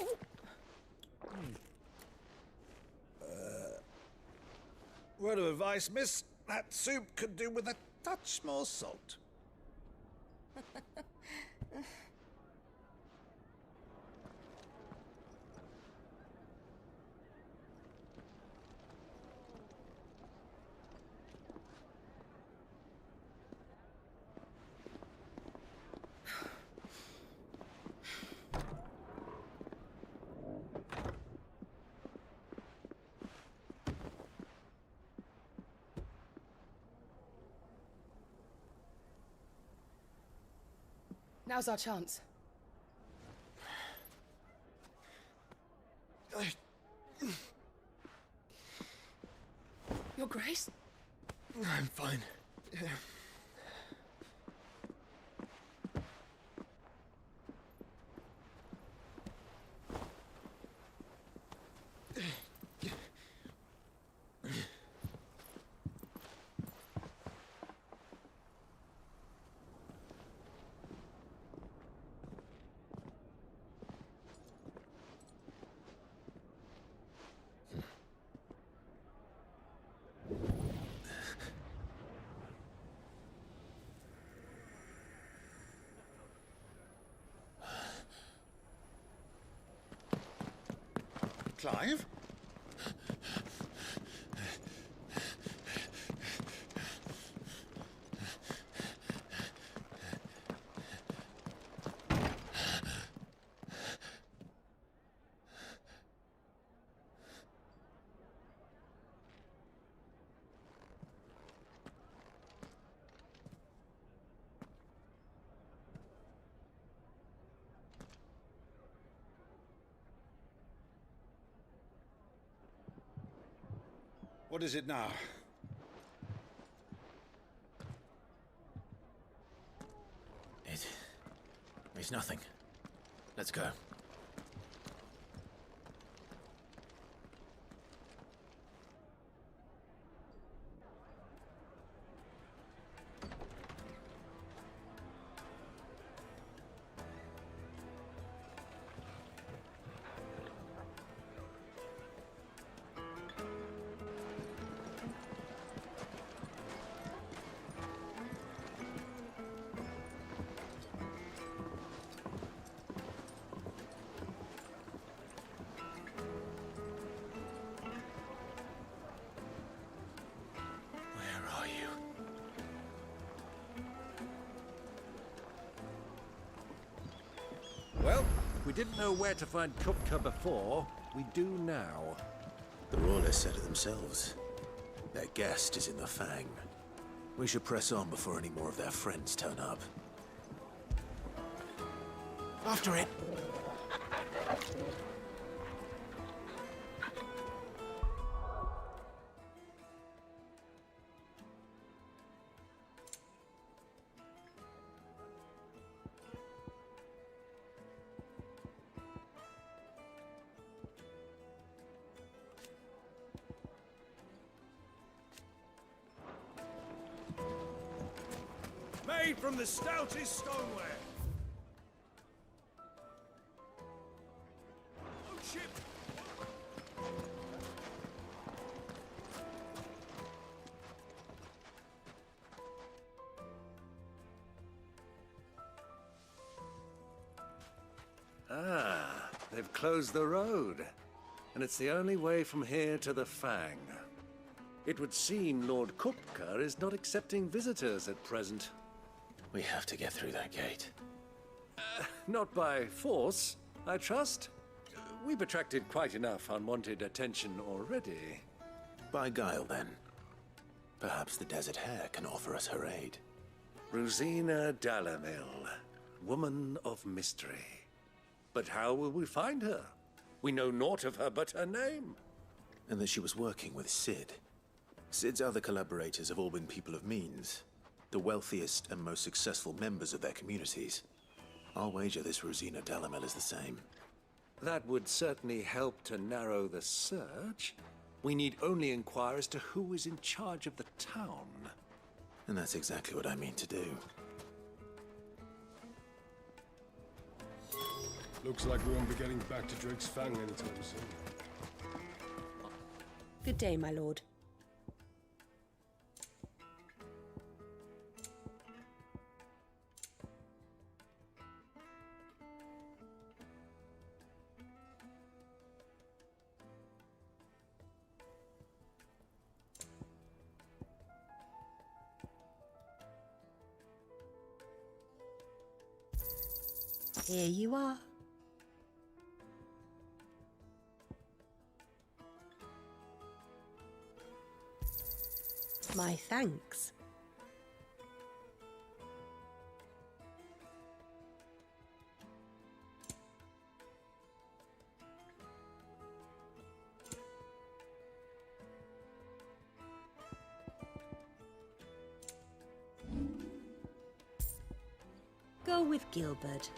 Word of advice, miss. That soup could do with a touch more salt. Now's our chance. Your Grace? I'm fine. Clive? What is it now? It's nothing. Let's go. Well, we didn't know where to find Kupka before. We do now. The Royalists said it themselves. Their guest is in the Fang. We should press on before any more of their friends turn up. After it! Made from the stoutest stoneware. Oh, ship! Ah, they've closed the road. And it's the only way from here to the Fang. It would seem Lord Kupka is not accepting visitors at present. We have to get through that gate. Not by force, I trust. We've attracted quite enough unwanted attention already. By guile, then. Perhaps the Desert Hare can offer us her aid. Rosina Dalamil, woman of mystery. But how will we find her? We know naught of her but her name. And that she was working with Sid. Sid's other collaborators have all been people of means. The wealthiest and most successful members of their communities. I'll wager this Rosina Dalamel is the same. That would certainly help to narrow the search. We need only inquire as to who is in charge of the town. And that's exactly what I mean to do. Looks like we won't be getting back to Drake's Fang anytime soon. Good day, my lord. Here you are. My thanks. Go with Gilbert.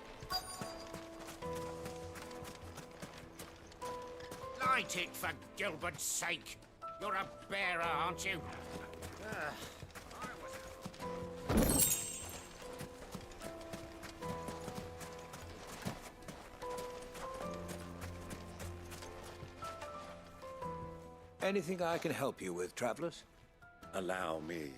Light it, for Gilbert's sake. You're a bearer, aren't you? Anything I can help you with, travelers? Allow me.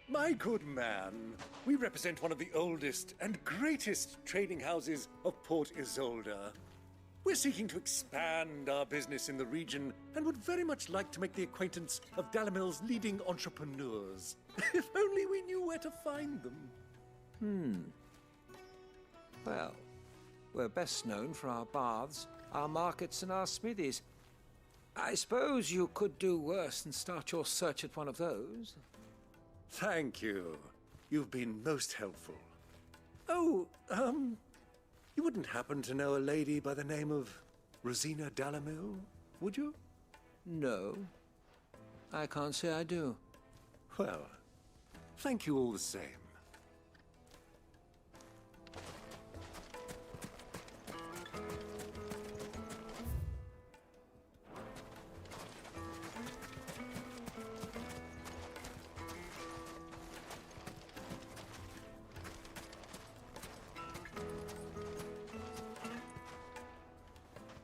My good man, we represent one of the oldest and greatest trading houses of Port Isolde. We're seeking to expand our business in the region and would very much like to make the acquaintance of Dalamil's leading entrepreneurs. If only we knew where to find them. Well, we're best known for our baths, our markets, and our smithies. I suppose you could do worse than start your search at one of those. Thank you. You've been most helpful. Oh, you wouldn't happen to know a lady by the name of Rosina Dalamil, would you? No. I can't say I do. Well, thank you all the same.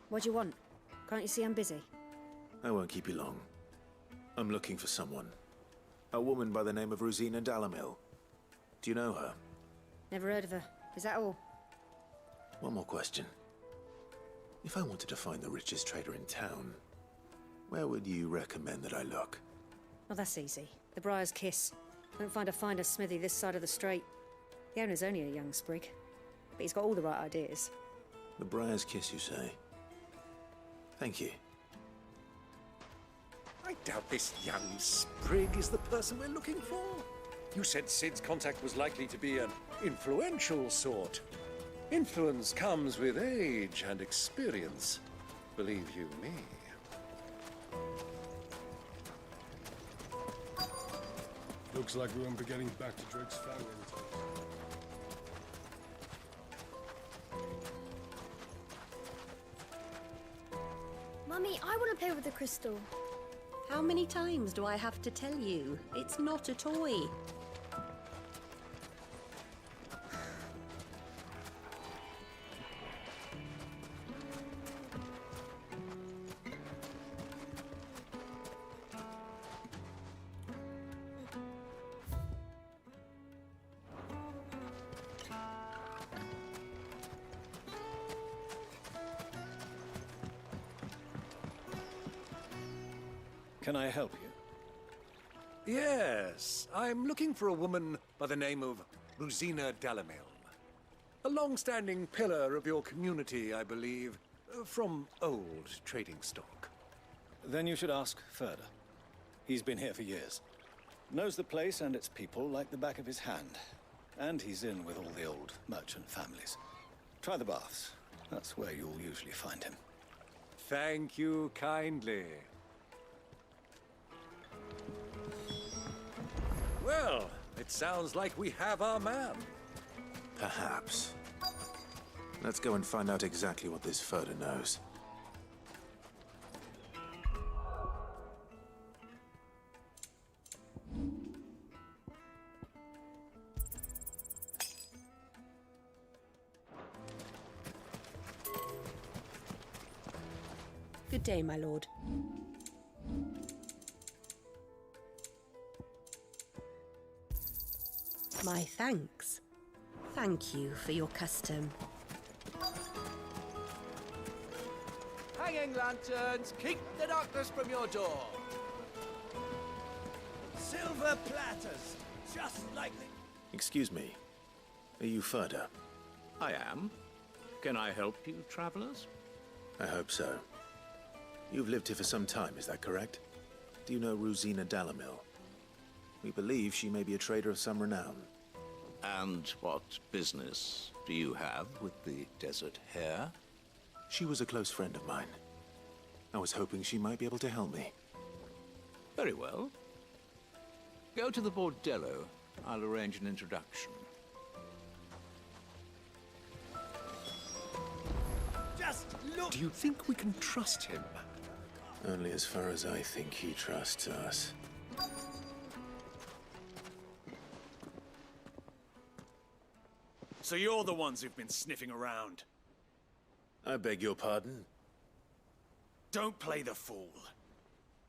What do you want? Can't you see I'm busy? I won't keep you long. I'm looking for someone. A woman by the name of Rosina Dalamil. Do you know her? Never heard of her. Is that all? One more question. If I wanted to find the richest trader in town, where would you recommend that I look? Well, that's easy. The Briar's Kiss. Don't find a finer smithy this side of the strait. The owner's only a young sprig, but he's got all the right ideas. The Briar's Kiss, you say? Thank you. I doubt this young sprig is the person we're looking for. You said Sid's contact was likely to be an influential sort. Influence comes with age and experience, believe you me. Looks like we won't be getting back to Drake's Fang anytime soon. Mummy, I want to play with the crystal. How many times do I have to tell you? It's not a toy. Can I help you? Yes, I'm looking for a woman by the name of Rosina Dalamil. A long-standing pillar of your community, I believe, from old trading stock. Then you should ask Furder. He's been here for years. Knows the place and its people like the back of his hand. And he's in with all the old merchant families. Try the baths. That's where you'll usually find him. Thank you kindly. Well, it sounds like we have our man. Perhaps. Let's go and find out exactly what this Furder knows. Good day, my lord. My thanks. Thank you for your custom. Hanging lanterns, keep the darkness from your door. Silver platters, just like the... Excuse me. Are you Furder? I am. Can I help you, travelers? I hope so. You've lived here for some time, is that correct? Do you know Rosina Dalamil? We believe she may be a trader of some renown. And what business do you have with the desert hare? She was a close friend of mine. I was hoping she might be able to help me. Very well. Go to the bordello. I'll arrange an introduction. Just look! Do you think we can trust him? Only as far as I think he trusts us. So you're the ones who've been sniffing around. I beg your pardon? Don't play the fool.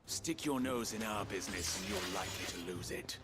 Stick your nose in our business and you're likely to lose it.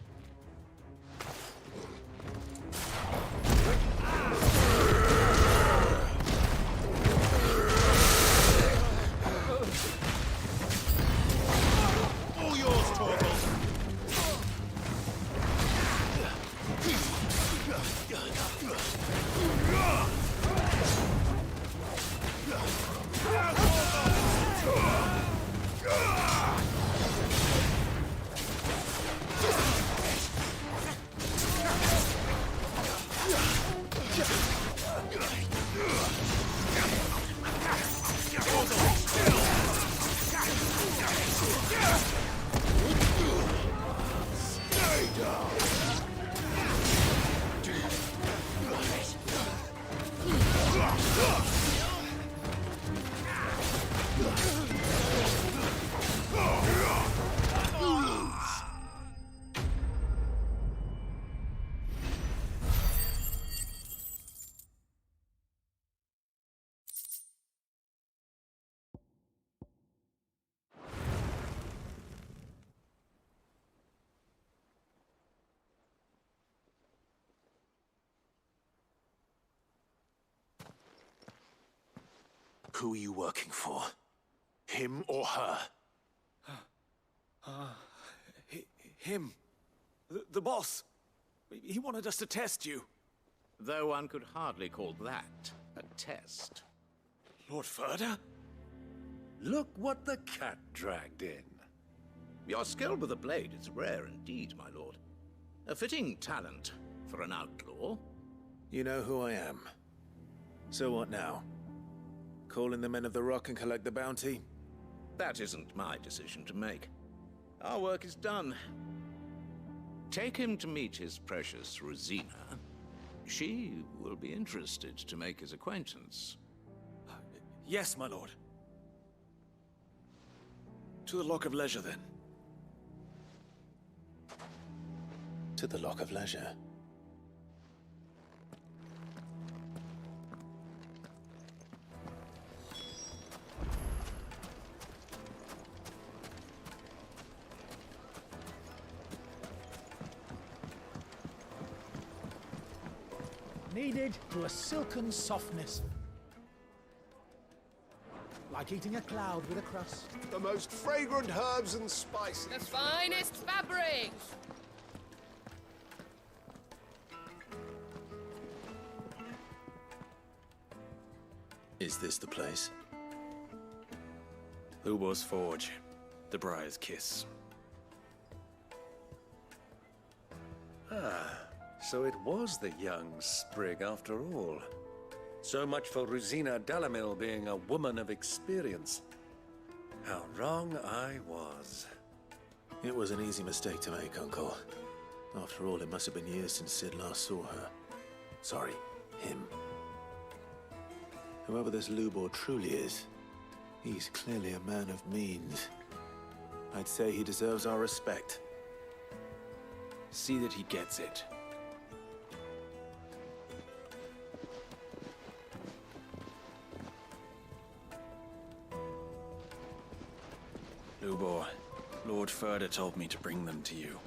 Who are you working for? Him or her? Him. The boss. He wanted us to test you. Though one could hardly call that a test. Lord Furder? Look what the cat dragged in. Your skill with the blade is rare indeed, my lord. A fitting talent for an outlaw. You know who I am. So what now? Call in the Men of the Rock and collect the bounty? That isn't my decision to make. Our work is done. Take him to meet his precious Rosina. She will be interested to make his acquaintance. Yes, my lord. To the Lock of Leisure, then. To the Lock of Leisure. Kneaded to a silken softness. Like eating a cloud with a crust. The most fragrant herbs and spices. The finest fabrics! Is this the place? Lubor's Forge. The Briar's Kiss. Ah, so it was the young sprig after all. So much for Rosina Dalamil being a woman of experience. How wrong I was. It was an easy mistake to make, Uncle. After all, it must have been years since Sid last saw her. Sorry, him. Whoever this Lubor truly is, he's clearly a man of means. I'd say he deserves our respect. See that he gets it. Lubor, Lord Furder told me to bring them to you.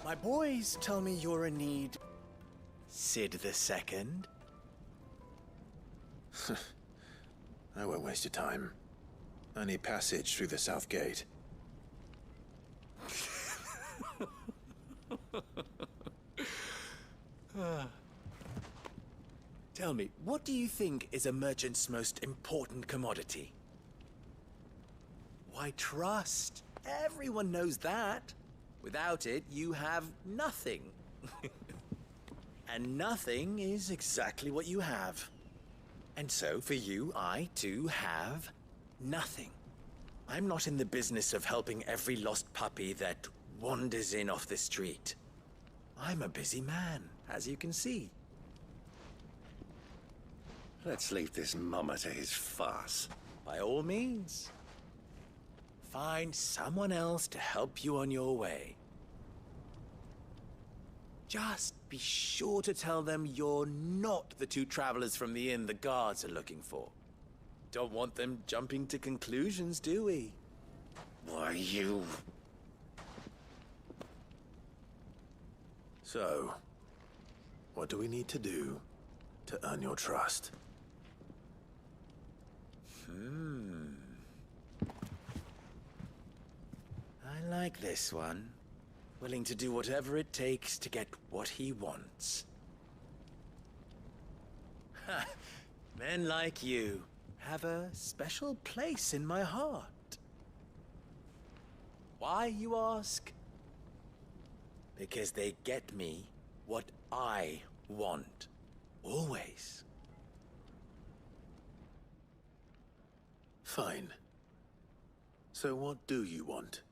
My boys tell me you're in need. Sid the Second? I won't waste your time. I need passage through the south gate. Tell me, what do you think is a merchant's most important commodity? Why, trust. Everyone knows that. Without it, you have nothing. And nothing is exactly what you have. And so, for you, I, too, have nothing. I'm not in the business of helping every lost puppy that wanders in off the street. I'm a busy man, as you can see. Let's leave this mummer to his farce. By all means. Find someone else to help you on your way. Just be sure to tell them you're not the two travelers from the inn the guards are looking for. Don't want them jumping to conclusions, do we? Why, you... So, what do we need to do to earn your trust? I like this one. Willing to do whatever it takes to get what he wants. Ha! Men like you have a special place in my heart. Why, you ask? Because they get me what I want. Always. Fine. So what do you want?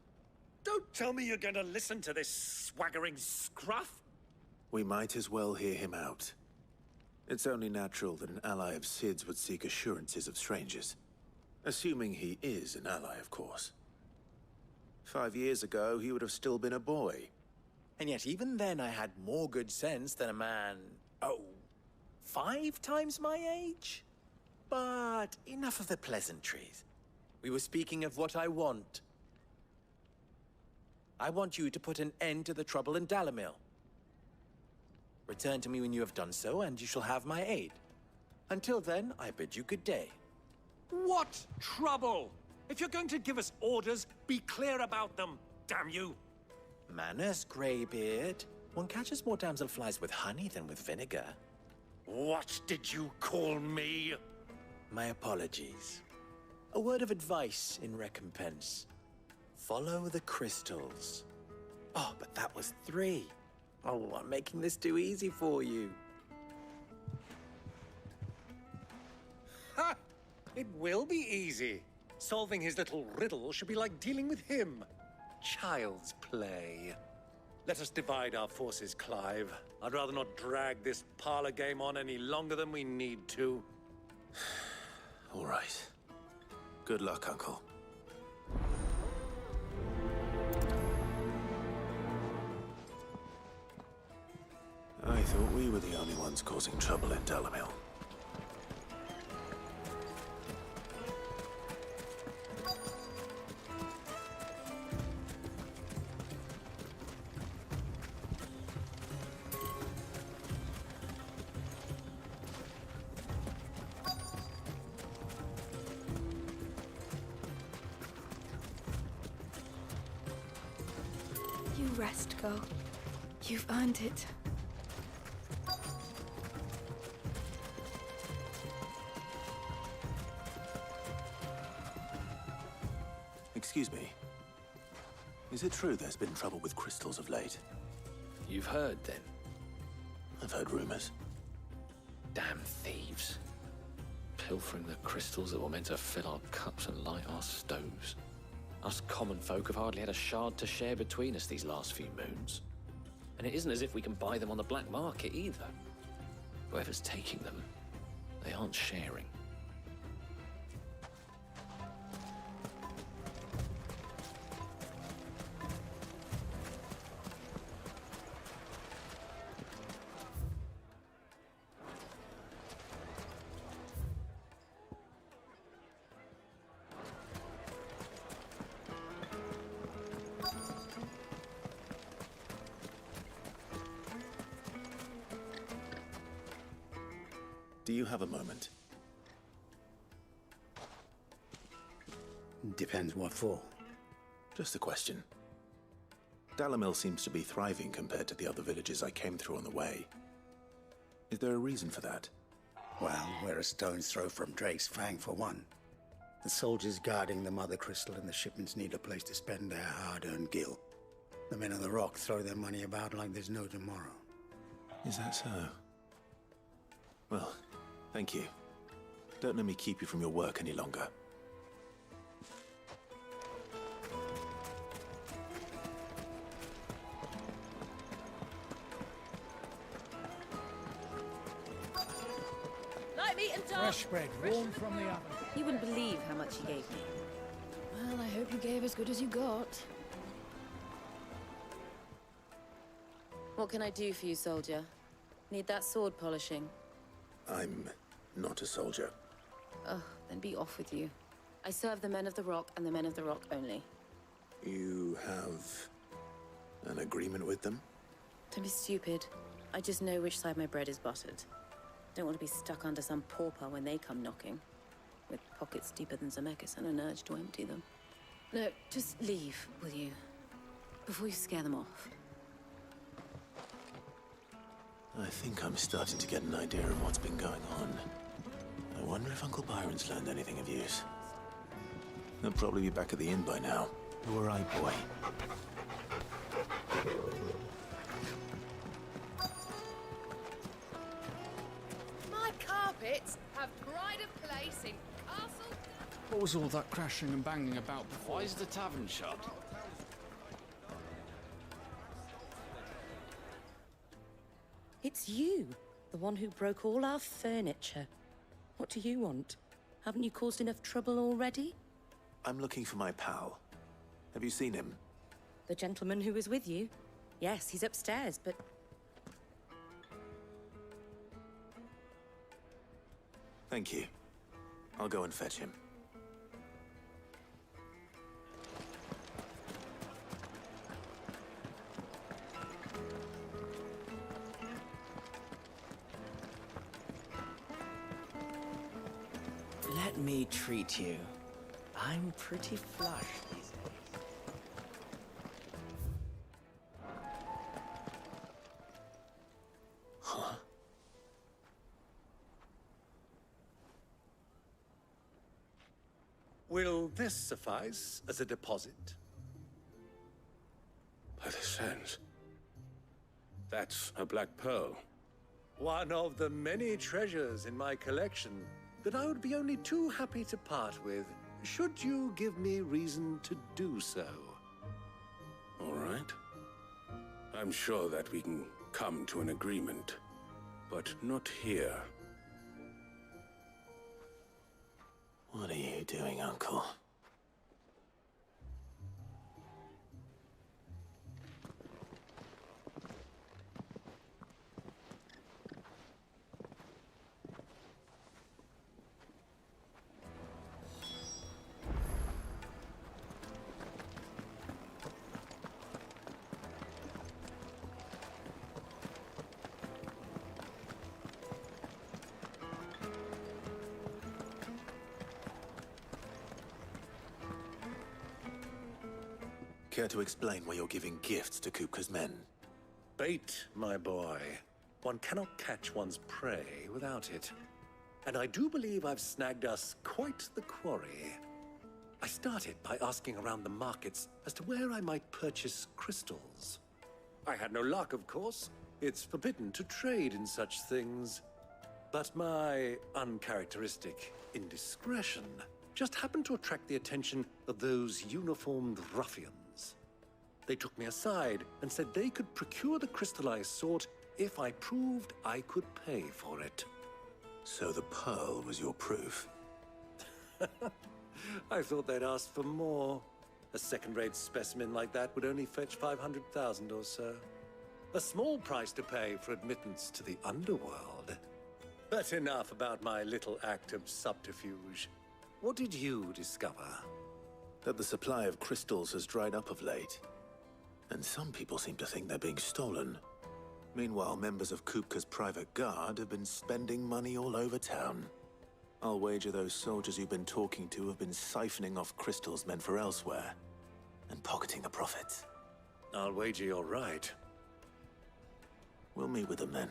Don't tell me you're going to listen to this swaggering scruff! We might as well hear him out. It's only natural that an ally of Sid's would seek assurances of strangers. Assuming he is an ally, of course. 5 years ago, he would have still been a boy. And yet even then I had more good sense than a man, 5 times my age? But enough of the pleasantries. We were speaking of what I want. I want you to put an end to the trouble in Dalamil. Return to me when you have done so, and you shall have my aid. Until then, I bid you good day. What trouble? If you're going to give us orders, be clear about them, damn you! Manners, Greybeard. One catches more damselflies with honey than with vinegar. What did you call me? My apologies. A word of advice in recompense. Follow the crystals. Oh, but that was 3. Oh, I'm making this too easy for you. Ha! It will be easy. Solving his little riddle should be like dealing with him. Child's play. Let us divide our forces, Clive. I'd rather not drag this parlor game on any longer than we need to. All right. Good luck, Uncle. I thought we were the only ones causing trouble in Delamil. You rest, girl. You've earned it. Excuse me. Is it true there's been trouble with crystals of late? You've heard, then? I've heard rumors. Damn thieves. Pilfering the crystals that were meant to fill our cups and light our stoves. Us common folk have hardly had a shard to share between us these last few moons. And it isn't as if we can buy them on the black market either. Whoever's taking them, they aren't sharing. Do you have a moment? Depends what for. Just a question. Dalamil seems to be thriving compared to the other villages I came through on the way. Is there a reason for that? Well, we're a stone's throw from Drake's Fang, for one. The soldiers guarding the Mother Crystal and the shipments need a place to spend their hard-earned gil. The men of the Rock throw their money about like there's no tomorrow. Is that so? Well, thank you. Don't let me keep you from your work any longer. Light meat and top. Fresh bread, warm from the oven. You wouldn't believe how much he gave me. Well, I hope you gave as good as you got. What can I do for you, soldier? Need that sword polishing? I'm not a soldier. Oh, then be off with you. I serve the men of the Rock and the men of the Rock only. You have an agreement with them? Don't be stupid. I just know which side my bread is buttered. Don't want to be stuck under some pauper when they come knocking. With pockets deeper than Zemeckis and an urge to empty them. No, just leave, will you? Before you scare them off. I think I'm starting to get an idea of what's been going on. I wonder if Uncle Byron's learned anything of use. They'll probably be back at the inn by now. Who are I, boy? My carpets have pride of place in Castle. What was all that crashing and banging about before? Why is the tavern shut? It's you, the one who broke all our furniture. What do you want? Haven't you caused enough trouble already? I'm looking for my pal. Have you seen him? The gentleman who was with you? Yes, he's upstairs, but... Thank you. I'll go and fetch him. Let me treat you. I'm pretty flush these days. Huh? Will this suffice as a deposit? By the sands. That's a black pearl. One of the many treasures in my collection that I would be only too happy to part with, should you give me reason to do so. All right. I'm sure that we can come to an agreement, but not here. What are you doing, Uncle? Care to explain why you're giving gifts to Kupka's men? Bait, my boy. One cannot catch one's prey without it. And I do believe I've snagged us quite the quarry. I started by asking around the markets as to where I might purchase crystals. I had no luck, of course. It's forbidden to trade in such things. But my uncharacteristic indiscretion just happened to attract the attention of those uniformed ruffians. They took me aside and said they could procure the crystal I sought if I proved I could pay for it. So the pearl was your proof? I thought they'd ask for more. A second-rate specimen like that would only fetch 500,000 or so. A small price to pay for admittance to the underworld. But enough about my little act of subterfuge. What did you discover? That the supply of crystals has dried up of late. And some people seem to think they're being stolen. Meanwhile, members of Kupka's private guard have been spending money all over town. I'll wager those soldiers you've been talking to have been siphoning off crystals meant for elsewhere, and pocketing the profits. I'll wager you're right. We'll meet with them then,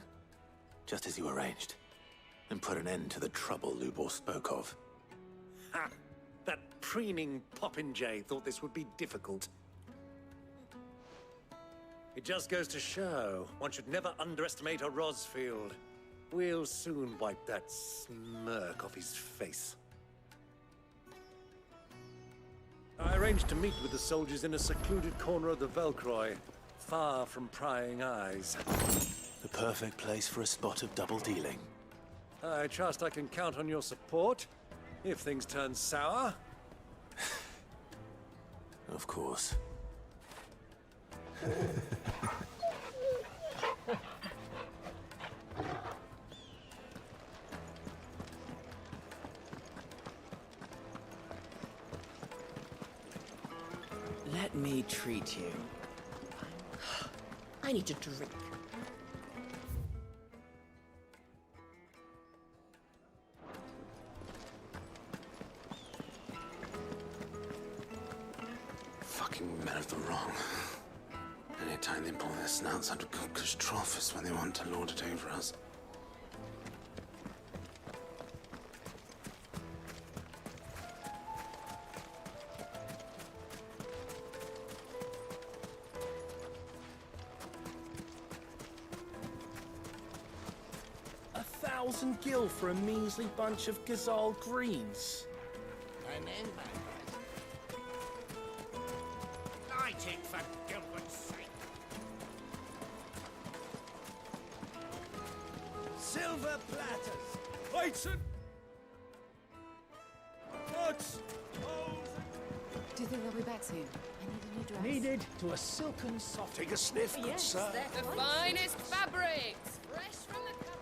just as you arranged, and put an end to the trouble Lubor spoke of. Ha! That preening popinjay thought this would be difficult. It just goes to show, one should never underestimate a Rosfield. We'll soon wipe that smirk off his face. I arranged to meet with the soldiers in a secluded corner of the Velcroy, far from prying eyes. The perfect place for a spot of double dealing. I trust I can count on your support, if things turn sour. Of course. Let me treat you. I need a drink. Fucking men of the wrong. Anytime they pull their snouts out of Kupka's trough is when they want to lord it over us. $1,000 gil for a measly bunch of Gazal greens. And then light it for Gilbert's sake. Silver platters, plates and pots. Do you think they'll be back soon? I need a new dress. Needed to a silken soft. Take a sniff, good Yes, sir. they're The quite finest fabrics, fresh from the capital.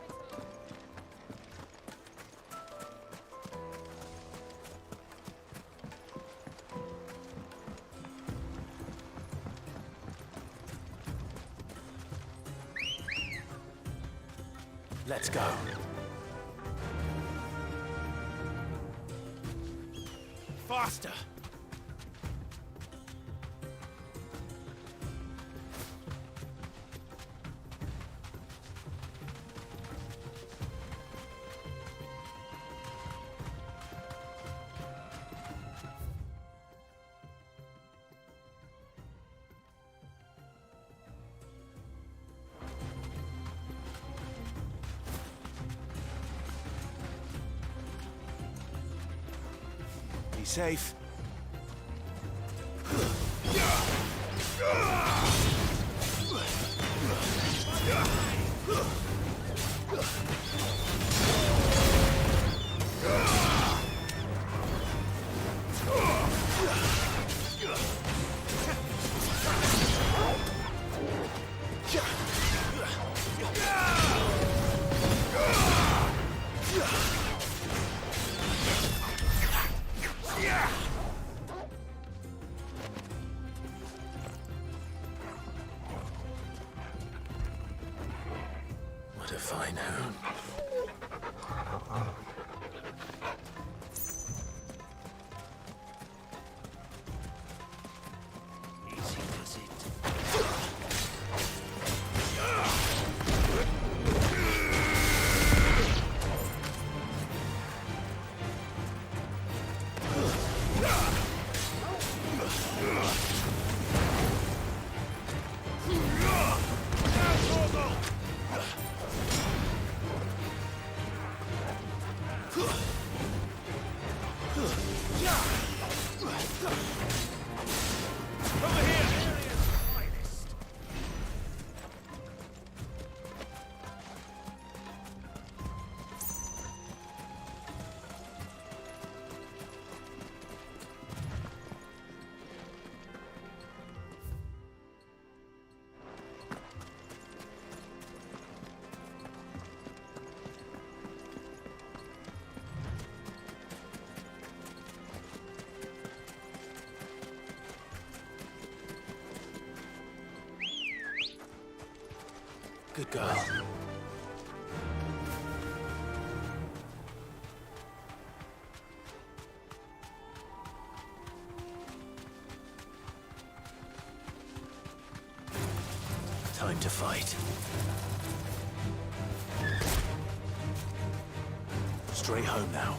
Let's go. faster! Be safe. What a fine hound. Easy does it. Good girl. Time to fight. Straight home now.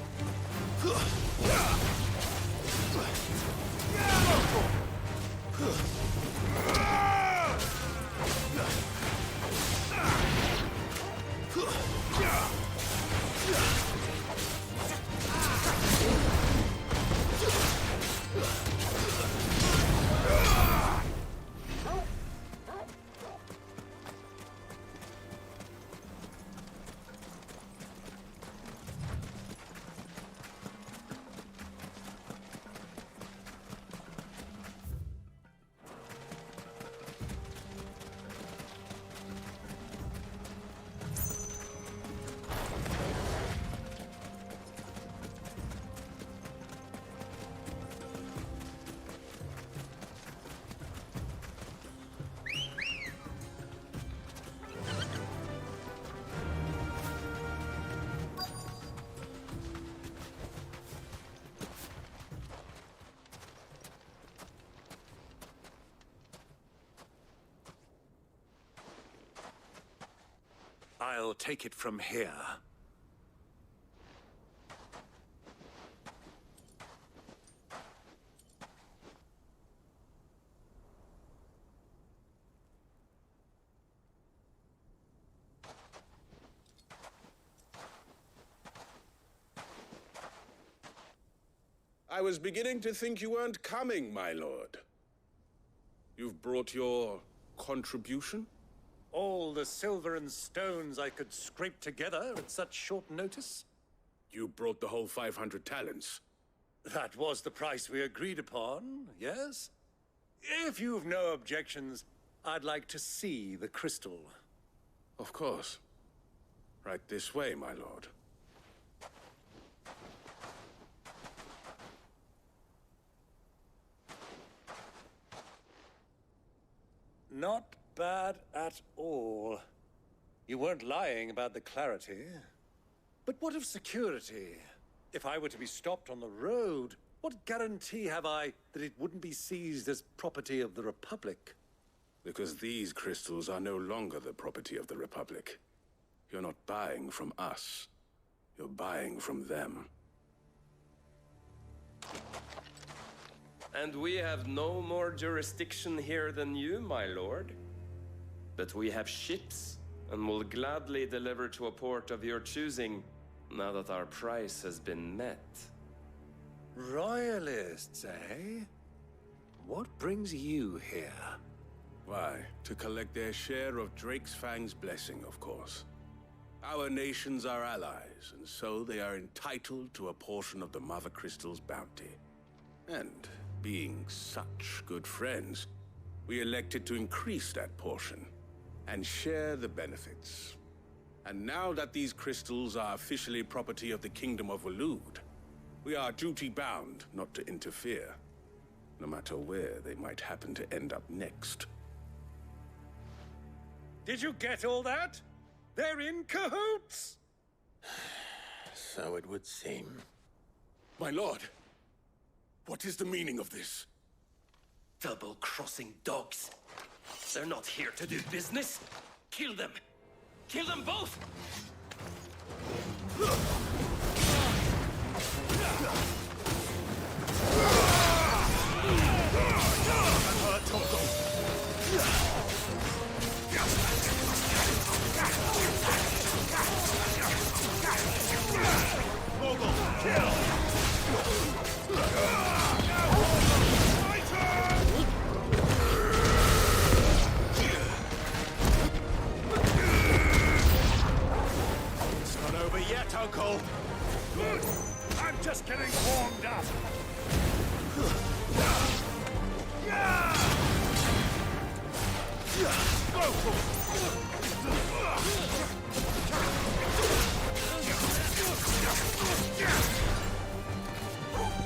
I'll take it from here. I was beginning to think you weren't coming, my lord. You've brought your contribution? All the silver and stones I could scrape together at such short notice? You brought the whole 500 talents. That was the price we agreed upon, yes? If you've no objections, I'd like to see the crystal. Of course. Right this way, my lord. Not bad at all. You weren't lying about the clarity. But what of security? If I were to be stopped on the road, What guarantee have I that it wouldn't be seized as property of the Republic? Because these crystals are no longer the property of the Republic. You're not buying from us. You're buying from them. And we have no more jurisdiction here than you, my lord. But we have ships, and will gladly deliver to a port of your choosing, now that our price has been met. Royalists, eh? What brings you here? Why, to collect their share of Drake's Fang's blessing, of course. Our nations are allies, and so they are entitled to a portion of the Mother Crystal's bounty. And, being such good friends, we elected to increase that portion and share the benefits. And now that these crystals are officially property of the Kingdom of Waloed, we are duty-bound not to interfere, no matter where they might happen to end up next. Did you get all that? They're in cahoots! So it would seem. My lord, what is the meaning of this? Double-crossing dogs. They're not here to do business. Kill them. Kill them both! It's not over yet, Uncle. Good. I'm just getting warmed up.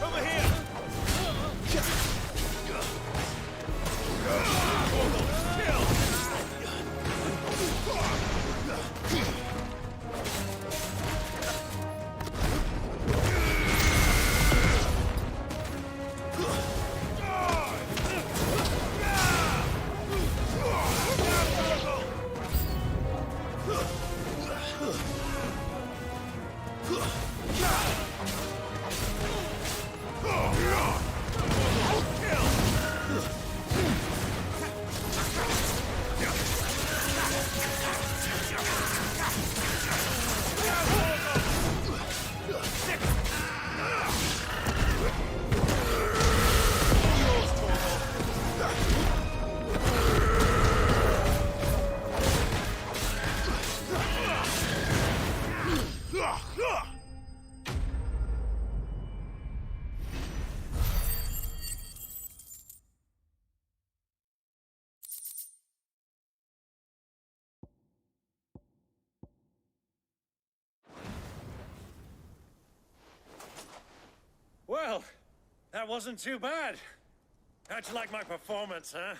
Over here! Well, that wasn't too bad. How'd you like my performance, huh?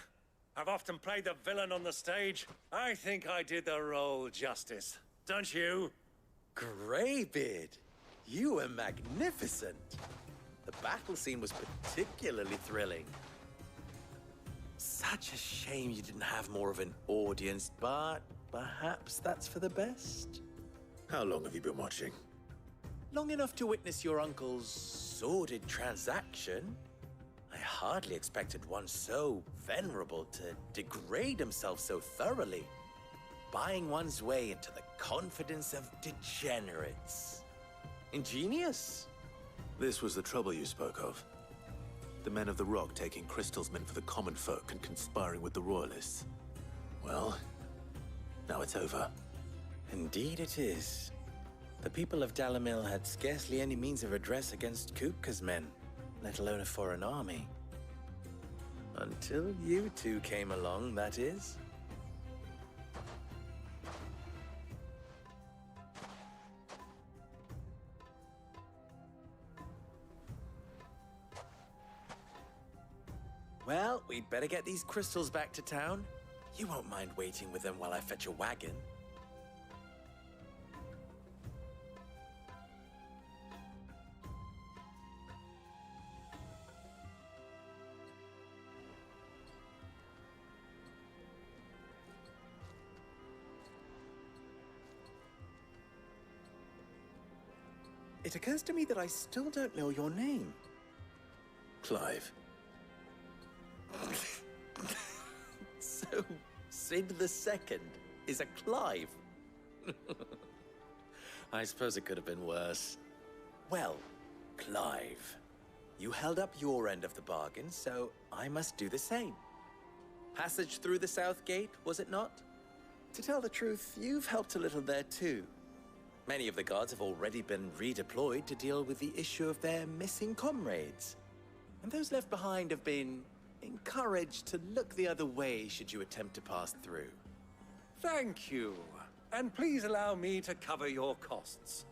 I've often played the villain on the stage. I think I did the role justice. Don't you? Greybeard, you were magnificent. The battle scene was particularly thrilling. Such a shame you didn't have more of an audience, but perhaps that's for the best. How long have you been watching? Long enough to witness your uncle's sordid transaction. I hardly expected one so venerable to degrade himself so thoroughly, buying one's way into the confidence of degenerates. Ingenious. This was the trouble you spoke of. The men of the Rock taking crystals meant for the common folk and conspiring with the Royalists. Well, now it's over. Indeed it is. The people of Dalamil had scarcely any means of redress against Kupka's men, let alone a foreign army. Until you two came along, that is. Well, we'd better get these crystals back to town. You won't mind waiting with them while I fetch a wagon. It occurs to me that I still don't know your name. Clive. So, Sid the Second is a Clive? I suppose it could have been worse. Well, Clive, you held up your end of the bargain, so I must do the same. Passage through the South Gate, was it not? To tell the truth, you've helped a little there too. Many of the guards have already been redeployed to deal with the issue of their missing comrades. And those left behind have been encouraged to look the other way should you attempt to pass through. Thank you. And please allow me to cover your costs.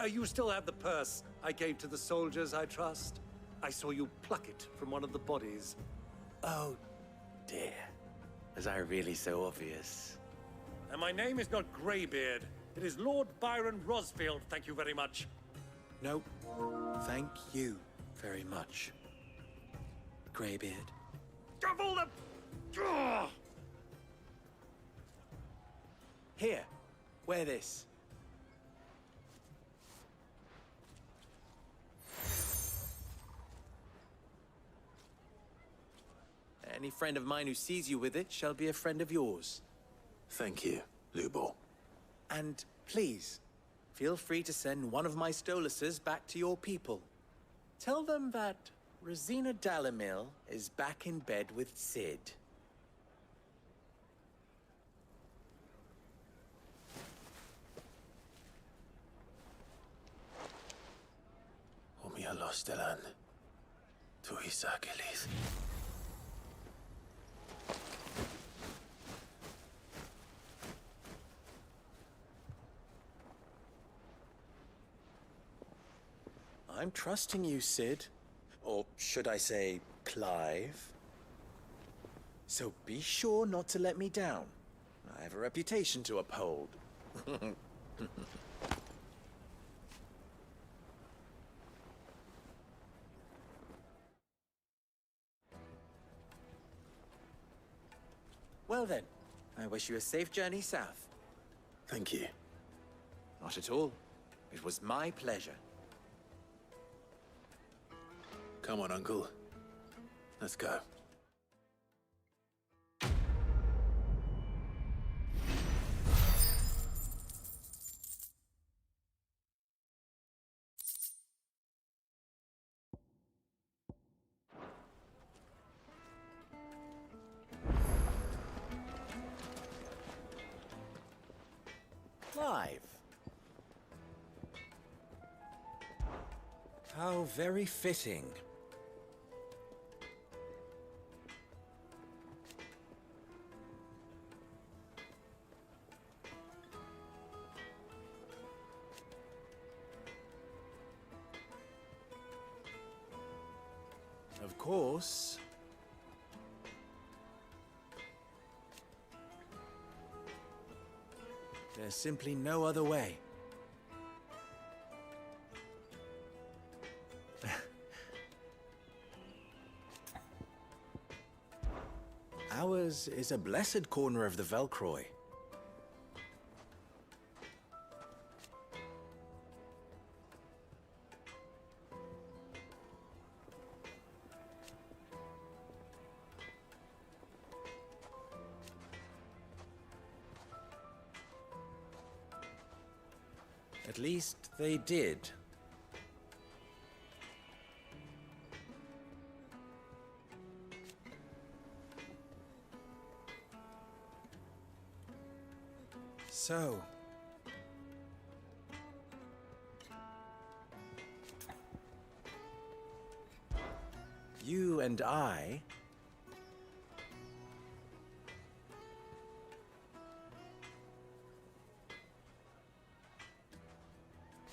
You still have the purse I gave to the soldiers, I trust? I saw you pluck it from one of the bodies. Oh, dear. Was I really so obvious? And my name is not Greybeard. It is Lord Byron Rosfield, thank you very much. No, thank you very much, Greybeard. Double the... Ugh! Here, wear this. Any friend of mine who sees you with it shall be a friend of yours. Thank you, Lubor. And please, feel free to send one of my Stoluses back to your people. Tell them that Rosina Dalamil is back in bed with Sid. Omia Lostelan. Tuisa Kelith. I'm trusting you, Sid. Or should I say, Clive? So be sure not to let me down. I have a reputation to uphold. Well then, I wish you a safe journey south. Thank you. Not at all. It was my pleasure. Come on, Uncle. Let's go. Clive. How very fitting. Of course. There's simply no other way. Ours is a blessed corner of the Velcroy. At least they did. So, you and I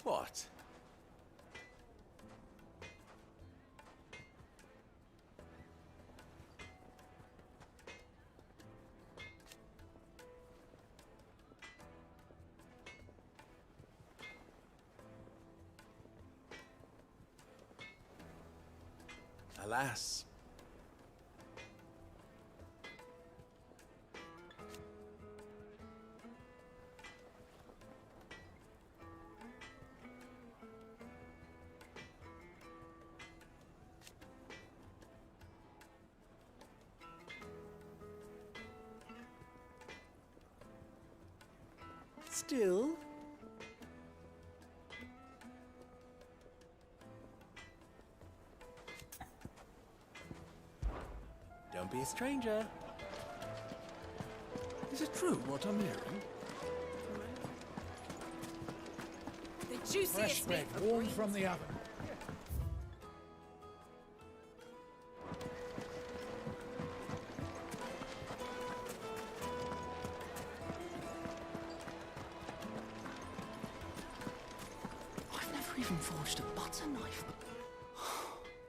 what? Alas. still. Don't be a stranger. Is it true what I'm hearing? The juiciest Fresh bread, meat for warm breeds. from the oven. I've never even forged a butter knife.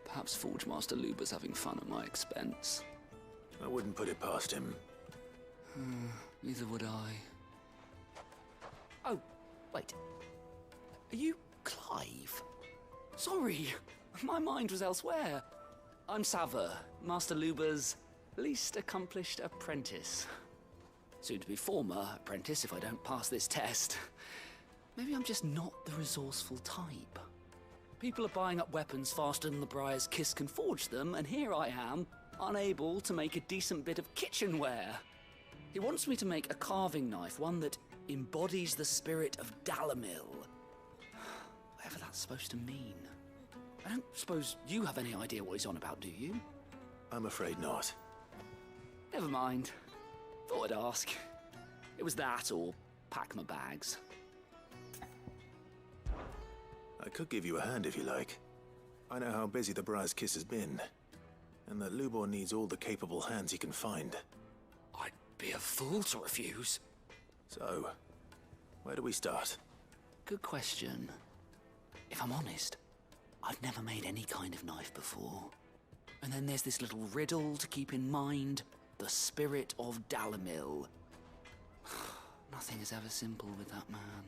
Perhaps Forge Master Luber's having fun at my expense. I wouldn't put it past him. Neither would I. Oh, wait. Are you Clive? Sorry, my mind was elsewhere. I'm Sava, Master Luber's least accomplished apprentice. Soon to be former apprentice if I don't pass this test. Maybe I'm just not the resourceful type. People are buying up weapons faster than the Briar's Kiss can forge them, and here I am, unable to make a decent bit of kitchenware. He wants me to make a carving knife, one that embodies the spirit of Dalamil. Whatever that's supposed to mean. I don't suppose you have any idea what he's on about, do you? I'm afraid not. Never mind. Thought I'd ask. It was that or pack my bags. I could give you a hand if you like. I know how busy the Briar's Kiss has been, and that Lubor needs all the capable hands he can find. I'd be a fool to refuse. So, where do we start? Good question. If I'm honest, I've never made any kind of knife before. And then there's this little riddle to keep in mind. The spirit of Dalamil. Nothing is ever simple with that man.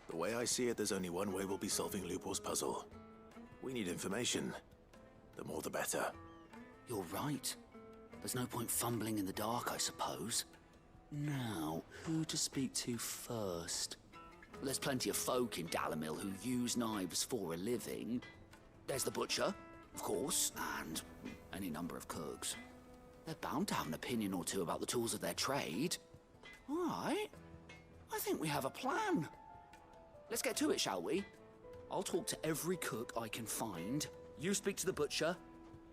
The way I see it, there's only one way we'll be solving Lubor's puzzle. We need information. The more the better. You're right. There's no point fumbling in the dark, I suppose. Now, who to speak to first? There's plenty of folk in Dalamil who use knives for a living. There's the butcher, of course, and any number of cooks. They're bound to have an opinion or two about the tools of their trade. All right. I think we have a plan. Let's get to it, shall we? I'll talk to every cook I can find. You speak to the butcher,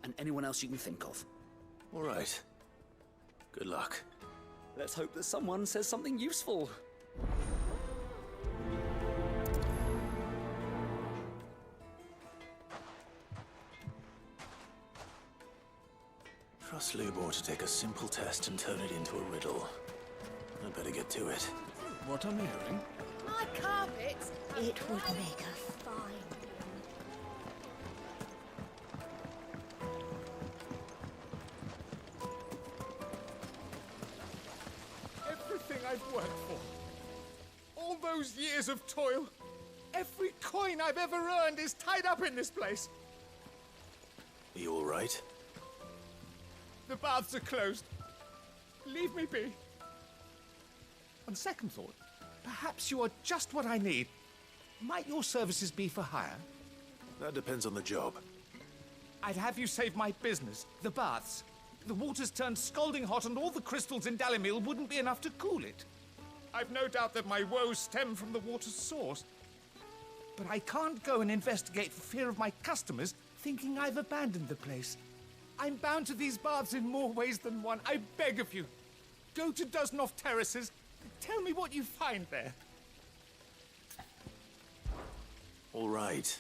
and anyone else you can think of. All right. Good luck. Let's hope that someone says something useful. Trust Lubor to take a simple test and turn it into a riddle. I'd better get to it. What I'm hearing? My carpets! It would make her fine. Everything I've worked for. All those years of toil. Every coin I've ever earned is tied up in this place. Are you all right? The baths are closed. Leave me be. On second thought, perhaps you are just what I need. Might your services be for hire? That depends on the job. I'd have you save my business, the baths. The water's turned scalding hot and all the crystals in Dalamil wouldn't be enough to cool it. I've no doubt that my woes stem from the water's source. But I can't go and investigate for fear of my customers thinking I've abandoned the place. I'm bound to these baths in more ways than one. I beg of you. Go to Dusnoff Terraces. Tell me what you find there. All right.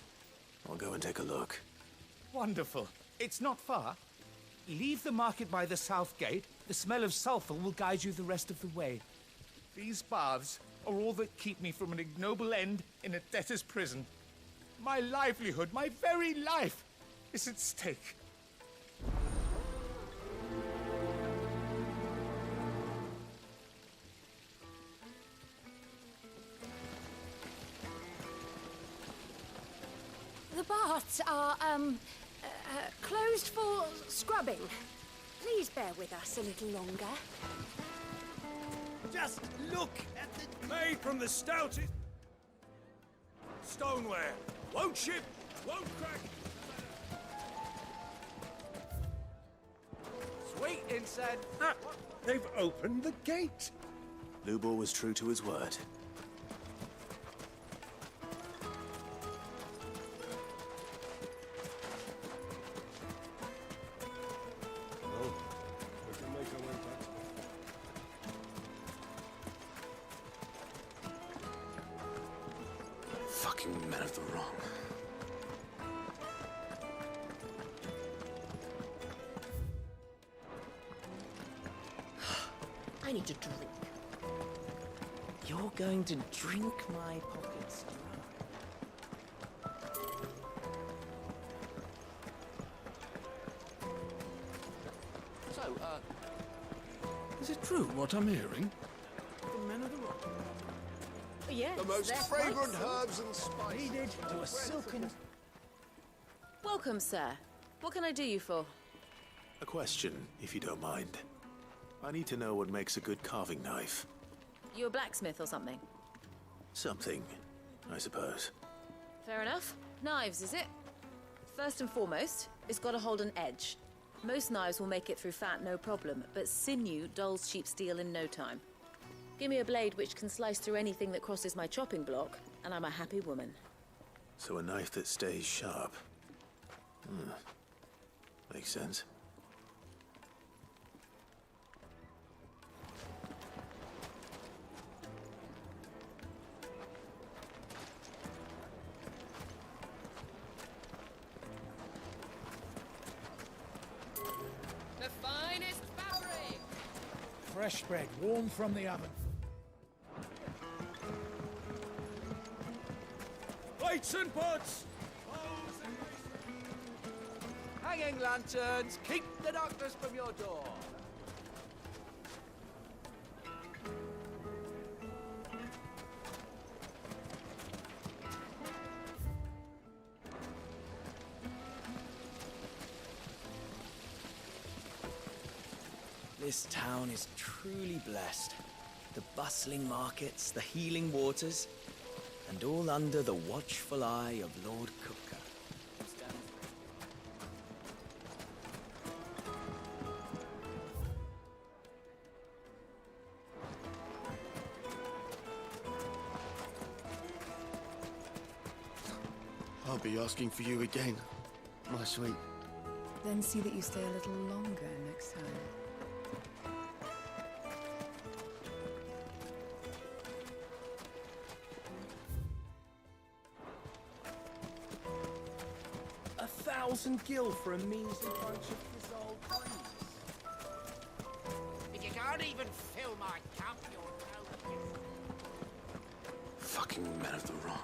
I'll go and take a look. Wonderful. It's not far. Leave the market by the south gate. The smell of sulfur will guide you the rest of the way. These baths are all that keep me from an ignoble end in a debtor's prison. My livelihood, my very life, is at stake. The baths are, closed for scrubbing. Please bear with us a little longer. Just look at the... Made from the stoutest... stoneware. Won't chip, won't crack. Sweet inside. Ah, they've opened the gate. Lubor was true to his word. Fucking men of the wrong. I need to drink. You're going to drink my pockets dry. So, Is it true what I'm hearing? The men of the rock. Yes, The most they're fragrant quite herbs and spices. Needed to a silken... Welcome, sir. What can I do you for? A question, if you don't mind. I need to know what makes a good carving knife. You a blacksmith or something? Something, I suppose. Fair enough. Knives, is it? First and foremost, it's got to hold an edge. Most knives will make it through fat, no problem, but sinew dulls cheap steel in no time. Give me a blade which can slice through anything that crosses my chopping block, and I'm a happy woman. So a knife that stays sharp. Makes sense. The finest fabric! Fresh bread, warm from the oven. Plates and pots! Hanging lanterns, keep the darkness from your door. This town is truly blessed. The bustling markets, the healing waters, and all under the watchful eye of Lord Cooker. I'll be asking for you again, my sweet. Then see that you stay a little longer next time. $1,000 gil for a measly bunch of dissolved trees. If you can't even fill my cup, you're no. Fucking men of the wrong.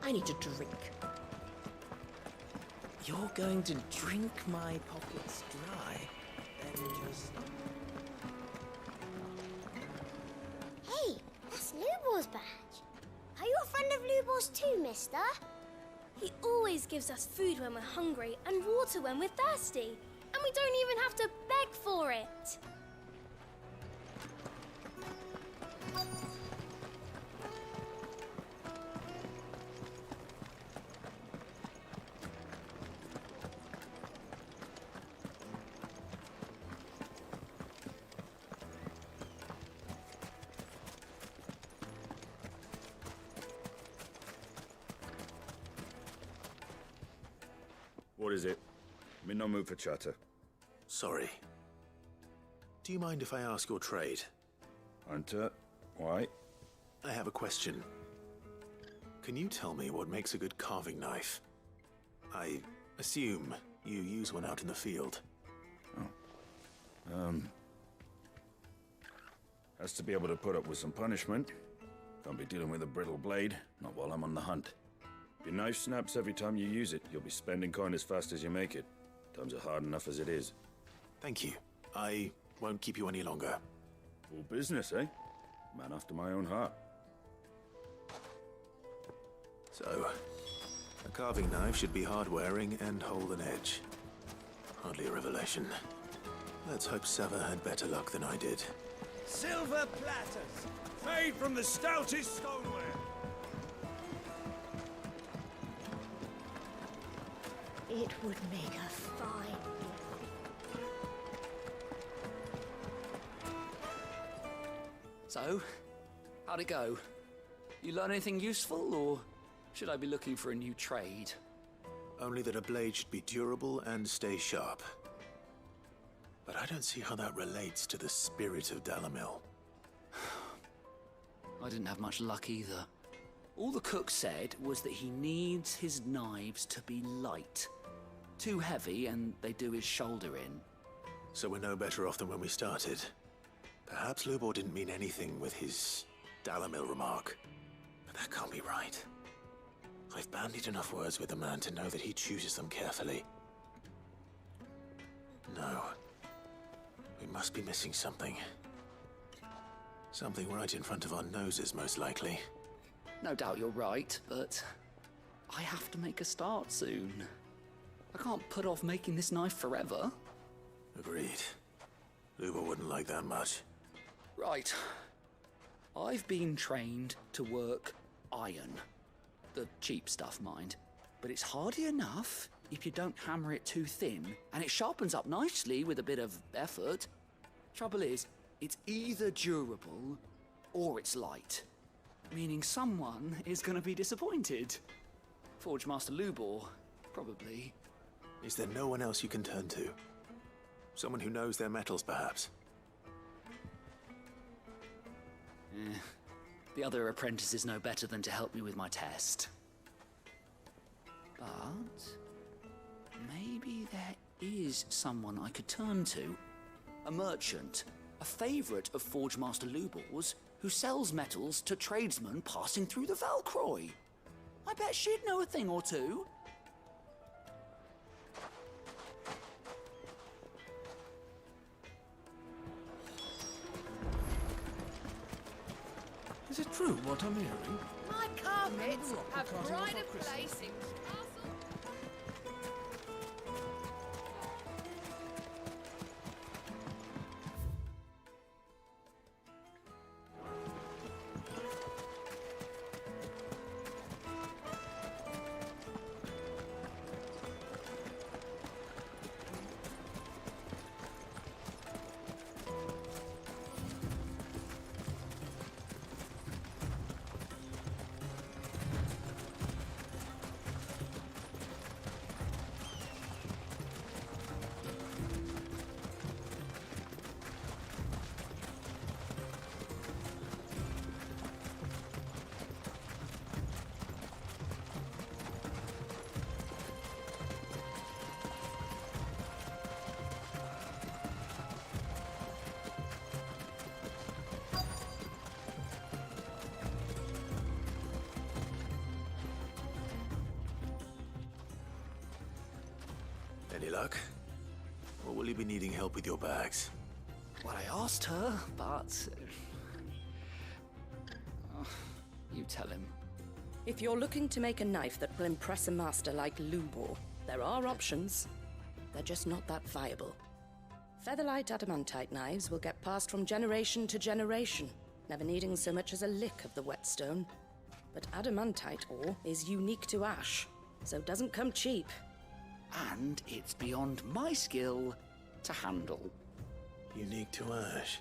I need to drink. You're going to drink my pockets dry, then just... Hey, that's Lubor's badge. Are you a friend of Lubor's too, mister? He always gives us food when we're hungry and water when we're thirsty. And we don't even have to beg for it. What is it? I'm in no mood for chatter. Sorry. Do you mind if I ask your trade? Hunter, why? I have a question. Can you tell me what makes a good carving knife? I assume you use one out in the field. Has to be able to put up with some punishment. Can't be dealing with a brittle blade, not while I'm on the hunt. If your knife snaps every time you use it, you'll be spending coin as fast as you make it. Times are hard enough as it is. Thank you. I won't keep you any longer. Full business, eh? Man after my own heart. So, a carving knife should be hard-wearing and hold an edge. Hardly a revelation. Let's hope Sever had better luck than I did. Silver platters, made from the stoutest stoneware. It would make a fine So, how'd it go? You learn anything useful, or should I be looking for a new trade? Only that a blade should be durable and stay sharp. But I don't see how that relates to the spirit of Dalamil. I didn't have much luck either. All the cook said was that he needs his knives to be light. Too heavy and they do his shoulder in. So we're no better off than when we started. Perhaps Lubor didn't mean anything with his Dalamil remark. But that can't be right. I've bandied enough words with the man to know that he chooses them carefully. No. We must be missing something. Something right in front of our noses, most likely. No doubt you're right, but I have to make a start soon. I can't put off making this knife forever. Agreed. Lubor wouldn't like that much. Right. I've been trained to work iron. The cheap stuff, mind. But it's hardy enough if you don't hammer it too thin, and it sharpens up nicely with a bit of effort. Trouble is, it's either durable or it's light. Meaning someone is going to be disappointed. Forge Master Lubor, probably. Is there no one else you can turn to? Someone who knows their metals, perhaps? The other apprentices know better than to help me with my test. But maybe there is someone I could turn to. A merchant, a favourite of Forge Master Lubor's, who sells metals to tradesmen passing through the Valcroy. I bet she'd know a thing or two. Is it true what I'm hearing? My carpets have pride of place in Any luck? Or will you be needing help with your bags? Well, I asked her, but... you tell him. If you're looking to make a knife that will impress a master like Lubor, there are options. They're just not that viable. Featherlight adamantite knives will get passed from generation to generation, never needing so much as a lick of the whetstone. But adamantite ore is unique to ash, so doesn't come cheap. And it's beyond my skill to handle. Unique to ash.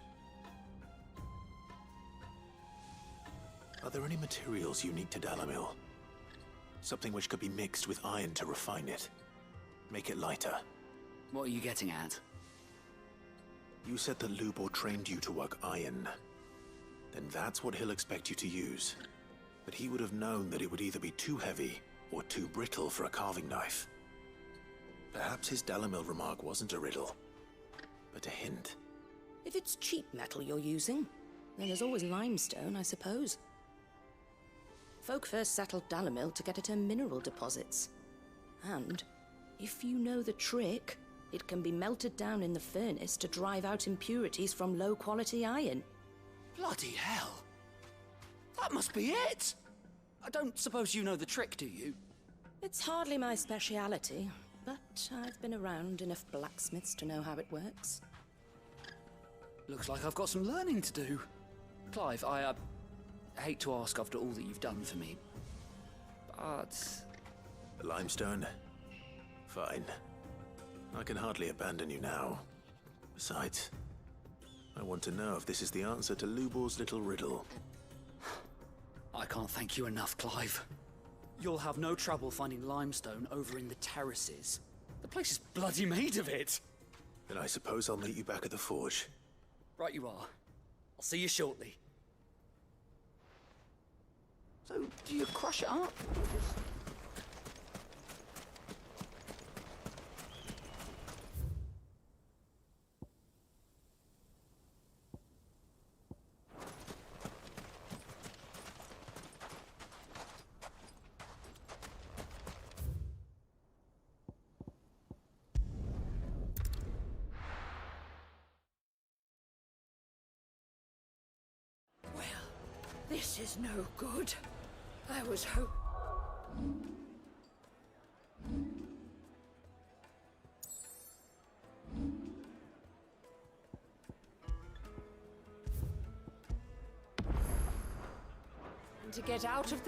Are there any materials unique to Dalamil? Something which could be mixed with iron to refine it. Make it lighter. What are you getting at? You said that Lubor trained you to work iron. Then that's what he'll expect you to use. But he would have known that it would either be too heavy or too brittle for a carving knife. Perhaps his Dalamil remark wasn't a riddle, but a hint. If it's cheap metal you're using, then there's always limestone, I suppose. Folk first settled Dalamil to get at her mineral deposits. And, if you know the trick, it can be melted down in the furnace to drive out impurities from low-quality iron. Bloody hell! That must be it! I don't suppose you know the trick, do you? It's hardly my speciality, but I've been around enough blacksmiths to know how it works. Looks like I've got some learning to do. Clive, I hate to ask after all that you've done for me, but... The limestone? Fine. I can hardly abandon you now. Besides, I want to know if this is the answer to Lubor's little riddle. I can't thank you enough, Clive. You'll have no trouble finding limestone over in the terraces. The place is bloody made of it. Then I suppose I'll meet you back at the forge. Right you are. I'll see you shortly. So, do you crush it up? This is no good. I was hoping. To get out of this.